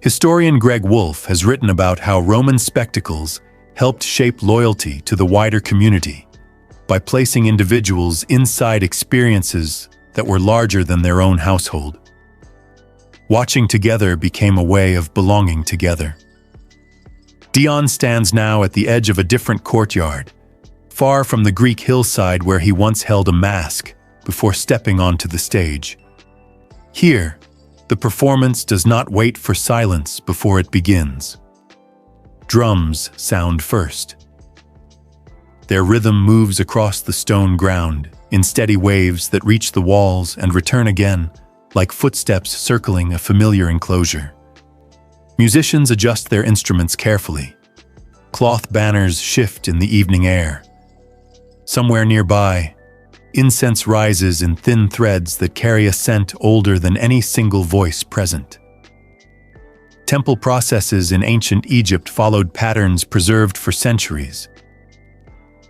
Historian Greg Wolfe has written about how Roman spectacles helped shape loyalty to the wider community by placing individuals inside experiences that were larger than their own household. Watching together became a way of belonging together. Dion stands now at the edge of a different courtyard, far from the Greek hillside where he once held a mask before stepping onto the stage. Here, the performance does not wait for silence before it begins. Drums sound first. Their rhythm moves across the stone ground in steady waves that reach the walls and return again, like footsteps circling a familiar enclosure. Musicians adjust their instruments carefully. Cloth banners shift in the evening air. Somewhere nearby, incense rises in thin threads that carry a scent older than any single voice present. Temple processes in ancient Egypt followed patterns preserved for centuries.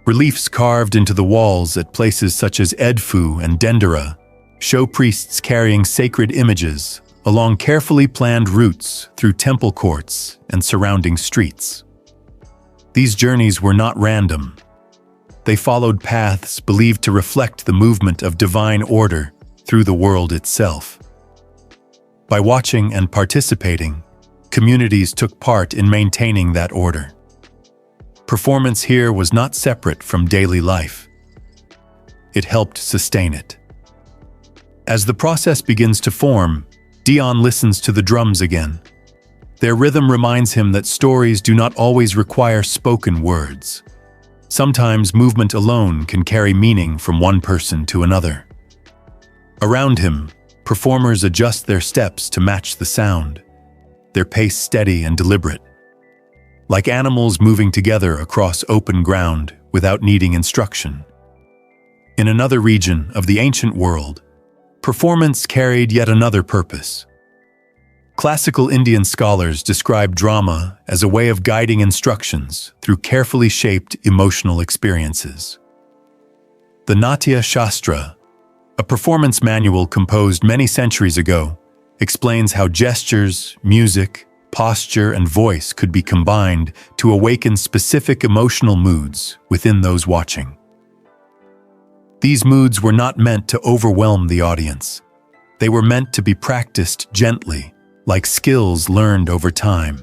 Reliefs carved into the walls at places such as Edfu and Dendera show priests carrying sacred images along carefully planned routes through temple courts and surrounding streets. These journeys were not random. They followed paths believed to reflect the movement of divine order through the world itself. By watching and participating, communities took part in maintaining that order. Performance here was not separate from daily life. It helped sustain it. As the process begins to form, Dion listens to the drums again. Their rhythm reminds him that stories do not always require spoken words. Sometimes movement alone can carry meaning from one person to another. Around him, performers adjust their steps to match the sound, their pace steady and deliberate, like animals moving together across open ground without needing instruction. In another region of the ancient world, performance carried yet another purpose. Classical Indian scholars describe drama as a way of guiding instructions through carefully shaped emotional experiences. The Natya Shastra, a performance manual composed many centuries ago, explains how gestures, music, posture, and voice could be combined to awaken specific emotional moods within those watching. These moods were not meant to overwhelm the audience. They were meant to be practiced gently, like skills learned over time.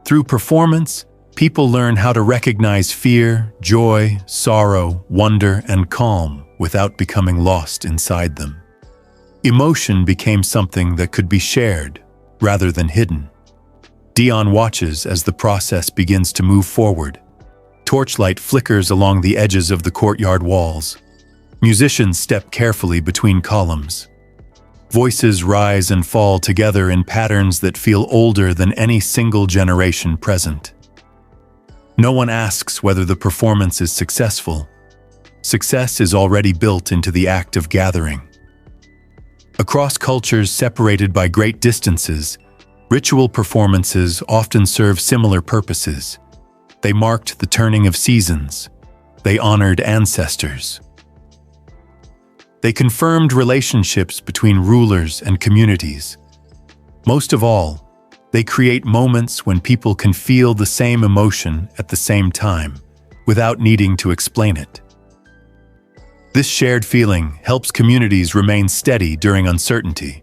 Through performance, people learn how to recognize fear, joy, sorrow, wonder, and calm without becoming lost inside them. Emotion became something that could be shared rather than hidden. Dion watches as the process begins to move forward. Torchlight flickers along the edges of the courtyard walls. Musicians step carefully between columns. Voices rise and fall together in patterns that feel older than any single generation present. No one asks whether the performance is successful. Success is already built into the act of gathering. Across cultures separated by great distances, ritual performances often serve similar purposes. They marked the turning of seasons. They honored ancestors. They confirmed relationships between rulers and communities. Most of all, they create moments when people can feel the same emotion at the same time, without needing to explain it. This shared feeling helps communities remain steady during uncertainty.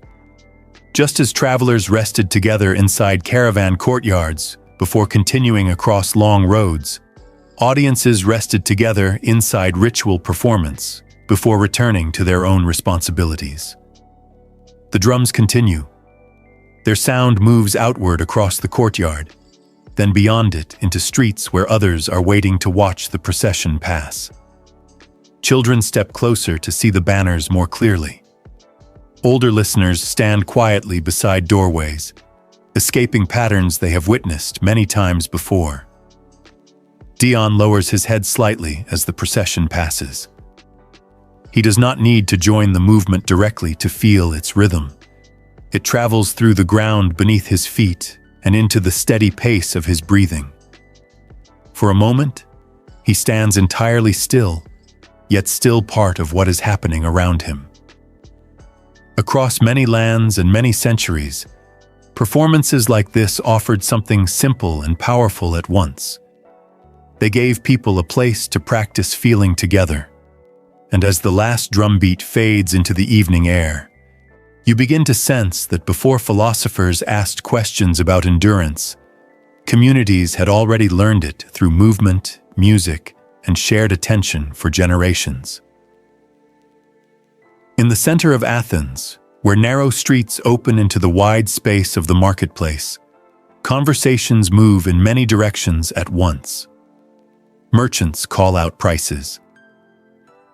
Just as travelers rested together inside caravan courtyards before continuing across long roads, audiences rested together inside ritual performance before returning to their own responsibilities. The drums continue. Their sound moves outward across the courtyard, then beyond it into streets where others are waiting to watch the procession pass. Children step closer to see the banners more clearly. Older listeners stand quietly beside doorways, escaping patterns they have witnessed many times before. Dion lowers his head slightly as the procession passes. He does not need to join the movement directly to feel its rhythm. It travels through the ground beneath his feet and into the steady pace of his breathing. For a moment, he stands entirely still, yet still part of what is happening around him. Across many lands and many centuries, performances like this offered something simple and powerful at once. They gave people a place to practice feeling together. And as the last drumbeat fades into the evening air, you begin to sense that before philosophers asked questions about endurance, communities had already learned it through movement, music, and shared attention for generations. In the center of Athens, where narrow streets open into the wide space of the marketplace, conversations move in many directions at once. Merchants call out prices.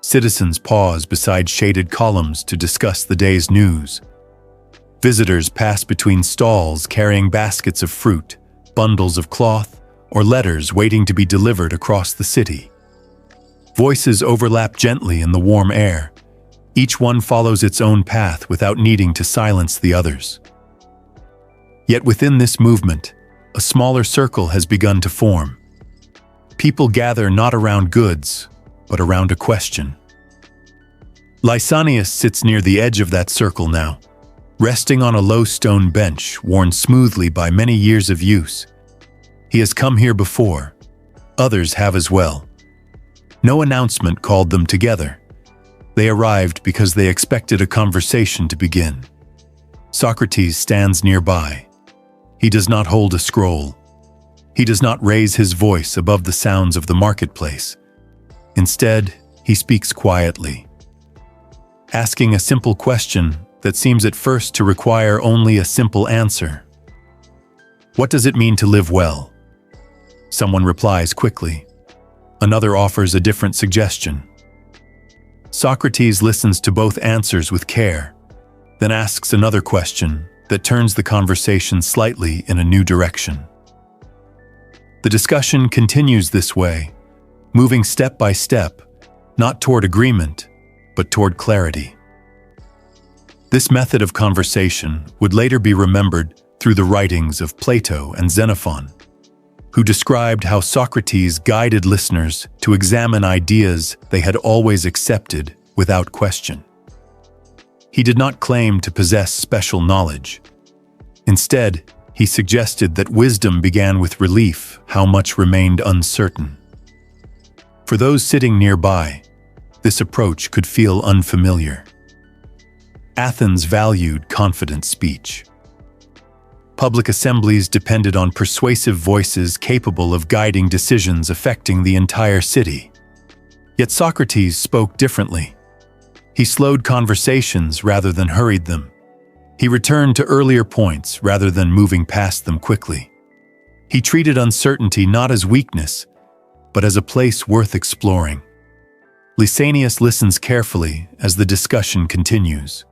Citizens pause beside shaded columns to discuss the day's news. Visitors pass between stalls carrying baskets of fruit, bundles of cloth, or letters waiting to be delivered across the city. Voices overlap gently in the warm air. Each one follows its own path without needing to silence the others. Yet within this movement, a smaller circle has begun to form. People gather not around goods, but around a question. Lysanias sits near the edge of that circle now, resting on a low stone bench worn smoothly by many years of use. He has come here before. Others have as well. No announcement called them together. They arrived because they expected a conversation to begin. Socrates stands nearby. He does not hold a scroll. He does not raise his voice above the sounds of the marketplace. Instead, he speaks quietly, asking a simple question that seems at first to require only a simple answer. What does it mean to live well? Someone replies quickly. Another offers a different suggestion. Socrates listens to both answers with care, then asks another question that turns the conversation slightly in a new direction. The discussion continues this way, moving step by step, not toward agreement, but toward clarity. This method of conversation would later be remembered through the writings of Plato and Xenophon, who described how Socrates guided listeners to examine ideas they had always accepted without question. He did not claim to possess special knowledge. Instead, he suggested that wisdom began with relief, how much remained uncertain. For those sitting nearby, this approach could feel unfamiliar. Athens valued confident speech. Public assemblies depended on persuasive voices capable of guiding decisions affecting the entire city. Yet Socrates spoke differently. He slowed conversations rather than hurried them. He returned to earlier points rather than moving past them quickly. He treated uncertainty not as weakness, but as a place worth exploring. Lysanias listens carefully as the discussion continues.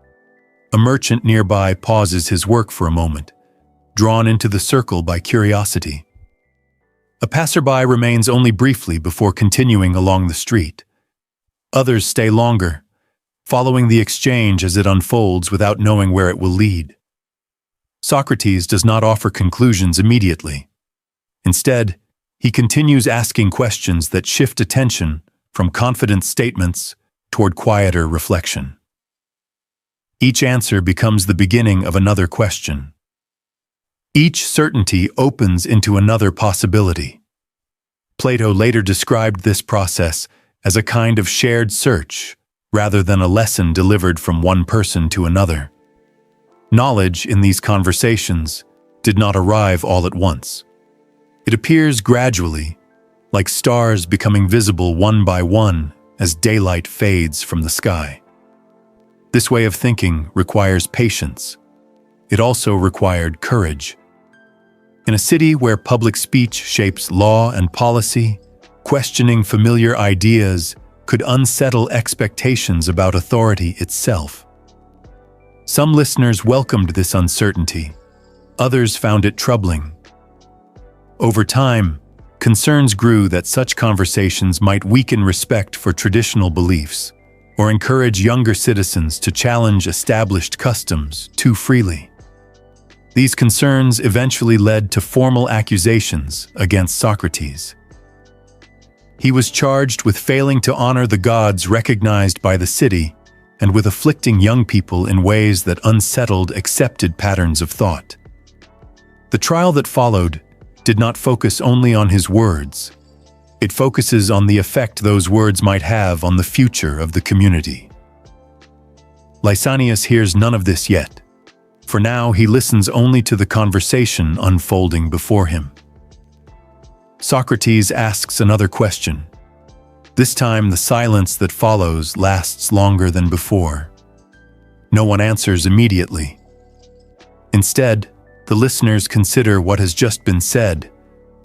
A merchant nearby pauses his work for a moment, drawn into the circle by curiosity. A passerby remains only briefly before continuing along the street. Others stay longer, following the exchange as it unfolds without knowing where it will lead. Socrates does not offer conclusions immediately. Instead, he continues asking questions that shift attention from confident statements toward quieter reflection. Each answer becomes the beginning of another question. Each certainty opens into another possibility. Plato later described this process as a kind of shared search, rather than a lesson delivered from one person to another. Knowledge in these conversations did not arrive all at once. It appears gradually, like stars becoming visible one by one as daylight fades from the sky. This way of thinking requires patience. It also required courage. In a city where public speech shapes law and policy, questioning familiar ideas could unsettle expectations about authority itself. Some listeners welcomed this uncertainty. Others found it troubling. Over time, concerns grew that such conversations might weaken respect for traditional beliefs or encourage younger citizens to challenge established customs too freely. These concerns eventually led to formal accusations against Socrates. He was charged with failing to honor the gods recognized by the city and with afflicting young people in ways that unsettled accepted patterns of thought. The trial that followed did not focus only on his words. It focuses on the effect those words might have on the future of the community. Lysanias hears none of this yet. For now, he listens only to the conversation unfolding before him. Socrates asks another question. This time, the silence that follows lasts longer than before. No one answers immediately. Instead, the listeners consider what has just been said,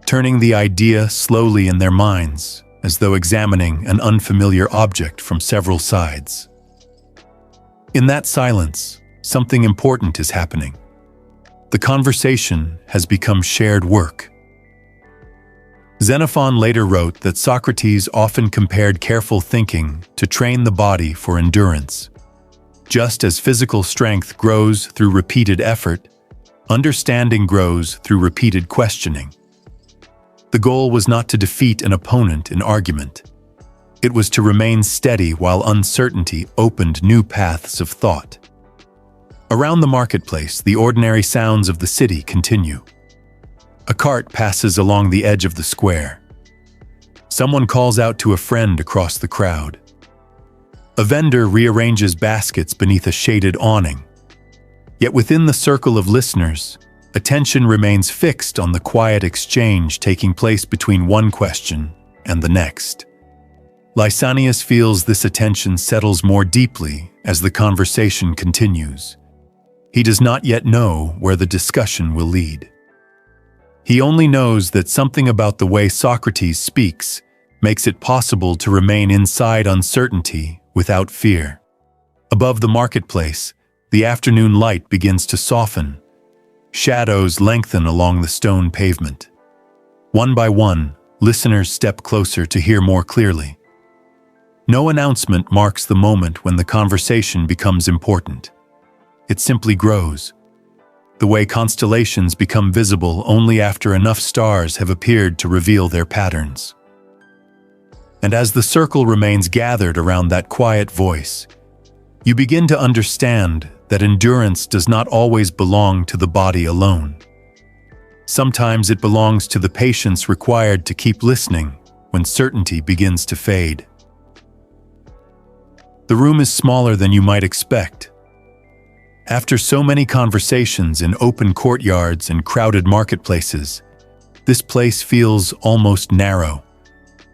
turning the idea slowly in their minds, as though examining an unfamiliar object from several sides. In that silence, something important is happening. The conversation has become shared work. Xenophon later wrote that Socrates often compared careful thinking to train the body for endurance. Just as physical strength grows through repeated effort, understanding grows through repeated questioning. The goal was not to defeat an opponent in argument. It was to remain steady while uncertainty opened new paths of thought. Around the marketplace, the ordinary sounds of the city continue. A cart passes along the edge of the square. Someone calls out to a friend across the crowd. A vendor rearranges baskets beneath a shaded awning. Yet within the circle of listeners, attention remains fixed on the quiet exchange taking place between one question and the next. Lysanias feels this attention settles more deeply as the conversation continues. He does not yet know where the discussion will lead. He only knows that something about the way Socrates speaks makes it possible to remain inside uncertainty without fear. Above the marketplace, the afternoon light begins to soften. Shadows lengthen along the stone pavement. One by one, listeners step closer to hear more clearly. No announcement marks the moment when the conversation becomes important. It simply grows. The way constellations become visible only after enough stars have appeared to reveal their patterns. And as the circle remains gathered around that quiet voice, you begin to understand that endurance does not always belong to the body alone. Sometimes it belongs to the patience required to keep listening when certainty begins to fade. The room is smaller than you might expect. After so many conversations in open courtyards and crowded marketplaces, this place feels almost narrow.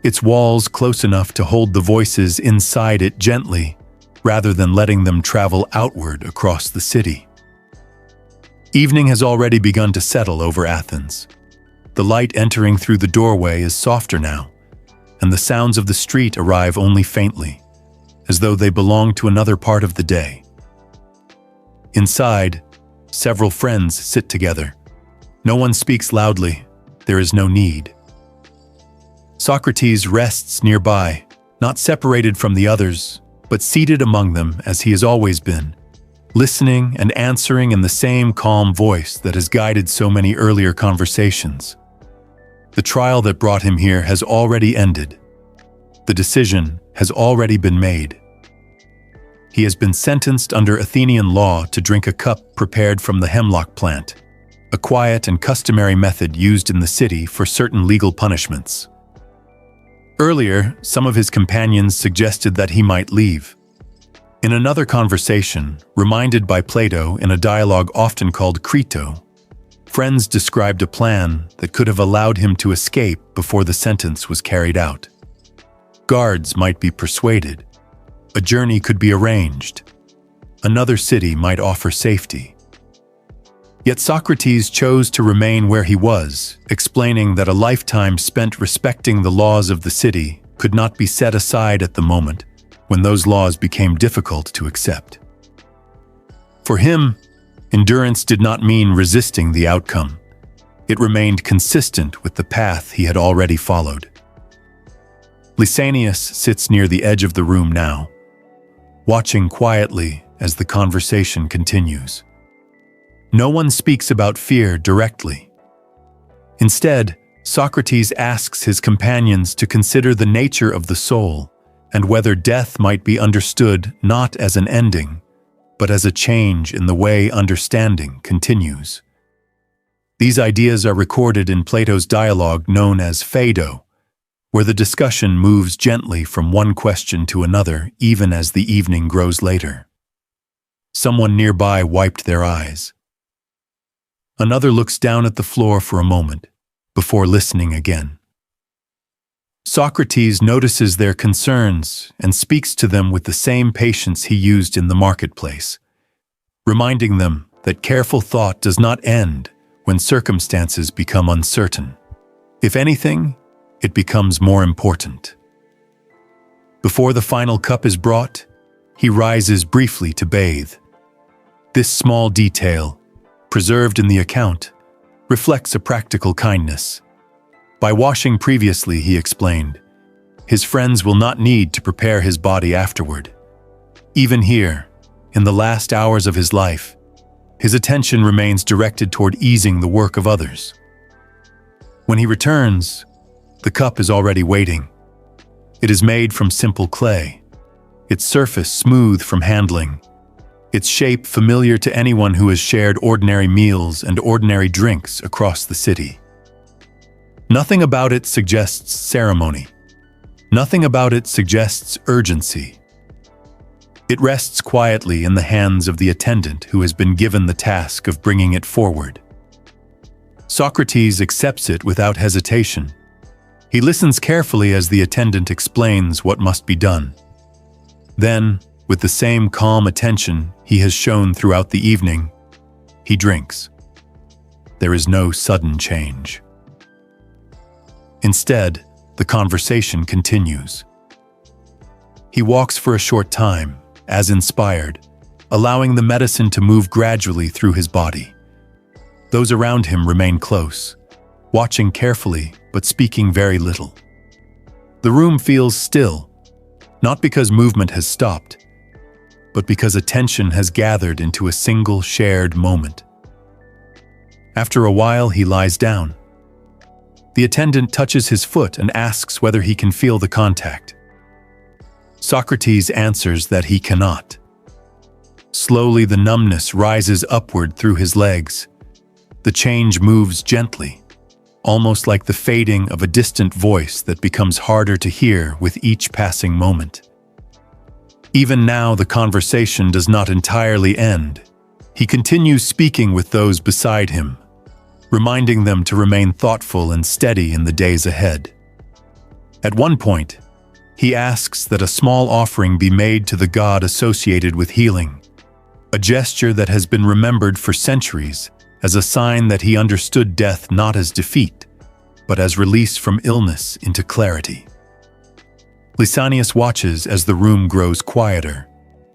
Its walls close enough to hold the voices inside it gently, rather than letting them travel outward across the city. Evening has already begun to settle over Athens. The light entering through the doorway is softer now, and the sounds of the street arrive only faintly, as though they belong to another part of the day. Inside, several friends sit together. No one speaks loudly. There is no need. Socrates rests nearby, not separated from the others, but seated among them as he has always been, listening and answering in the same calm voice that has guided so many earlier conversations. The trial that brought him here has already ended. The decision has already been made. He has been sentenced under Athenian law to drink a cup prepared from the hemlock plant, a quiet and customary method used in the city for certain legal punishments. Earlier, some of his companions suggested that he might leave. In another conversation, reminded by Plato in a dialogue often called Crito, friends described a plan that could have allowed him to escape before the sentence was carried out. Guards might be persuaded. A journey could be arranged. Another city might offer safety. Yet Socrates chose to remain where he was, explaining that a lifetime spent respecting the laws of the city could not be set aside at the moment when those laws became difficult to accept. For him, endurance did not mean resisting the outcome. It remained consistent with the path he had already followed. Lysanias sits near the edge of the room now, watching quietly as the conversation continues. No one speaks about fear directly. Instead, Socrates asks his companions to consider the nature of the soul and whether death might be understood not as an ending, but as a change in the way understanding continues. These ideas are recorded in Plato's dialogue known as Phaedo, where the discussion moves gently from one question to another even as the evening grows later. Someone nearby wiped their eyes. Another looks down at the floor for a moment, before listening again. Socrates notices their concerns and speaks to them with the same patience he used in the marketplace, reminding them that careful thought does not end when circumstances become uncertain. If anything, it becomes more important. Before the final cup is brought, he rises briefly to bathe. This small detail, preserved in the account, reflects a practical kindness. By washing previously, he explained, his friends will not need to prepare his body afterward. Even here, in the last hours of his life, his attention remains directed toward easing the work of others. When he returns, the cup is already waiting. It is made from simple clay, its surface smooth from handling, its shape familiar to anyone who has shared ordinary meals and ordinary drinks across the city. Nothing about it suggests ceremony. Nothing about it suggests urgency. It rests quietly in the hands of the attendant who has been given the task of bringing it forward. Socrates accepts it without hesitation. He listens carefully as the attendant explains what must be done. Then, with the same calm attention he has shown throughout the evening, he drinks. There is no sudden change. Instead, the conversation continues. He walks for a short time, as inspired, allowing the medicine to move gradually through his body. Those around him remain close, watching carefully but speaking very little. The room feels still, not because movement has stopped, but because attention has gathered into a single shared moment. After a while, he lies down. The attendant touches his foot and asks whether he can feel the contact. Socrates answers that he cannot. Slowly, the numbness rises upward through his legs. The change moves gently, almost like the fading of a distant voice that becomes harder to hear with each passing moment. Even now, the conversation does not entirely end. He continues speaking with those beside him, reminding them to remain thoughtful and steady in the days ahead. At one point, he asks that a small offering be made to the god associated with healing, a gesture that has been remembered for centuries as a sign that he understood death not as defeat, but as release from illness into clarity. Lysanias watches as the room grows quieter.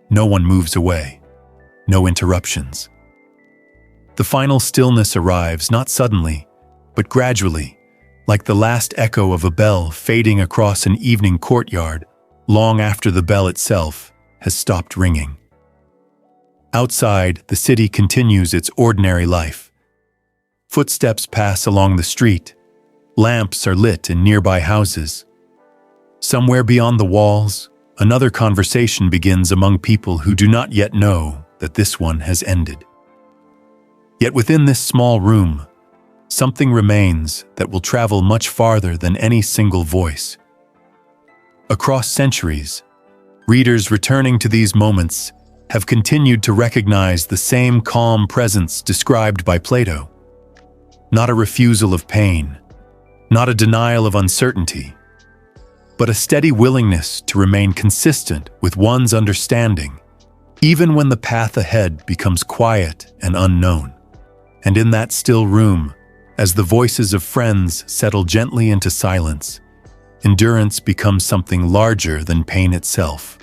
No one moves away. No interruptions. The final stillness arrives not suddenly, but gradually, like the last echo of a bell fading across an evening courtyard long after the bell itself has stopped ringing. Outside, the city continues its ordinary life. Footsteps pass along the street. Lamps are lit in nearby houses. Somewhere beyond the walls, another conversation begins among people who do not yet know that this one has ended. Yet within this small room, something remains that will travel much farther than any single voice. Across centuries, readers returning to these moments have continued to recognize the same calm presence described by Plato. Not a refusal of pain, not a denial of uncertainty, but a steady willingness to remain consistent with one's understanding, even when the path ahead becomes quiet and unknown. And in that still room, as the voices of friends settle gently into silence, endurance becomes something larger than pain itself.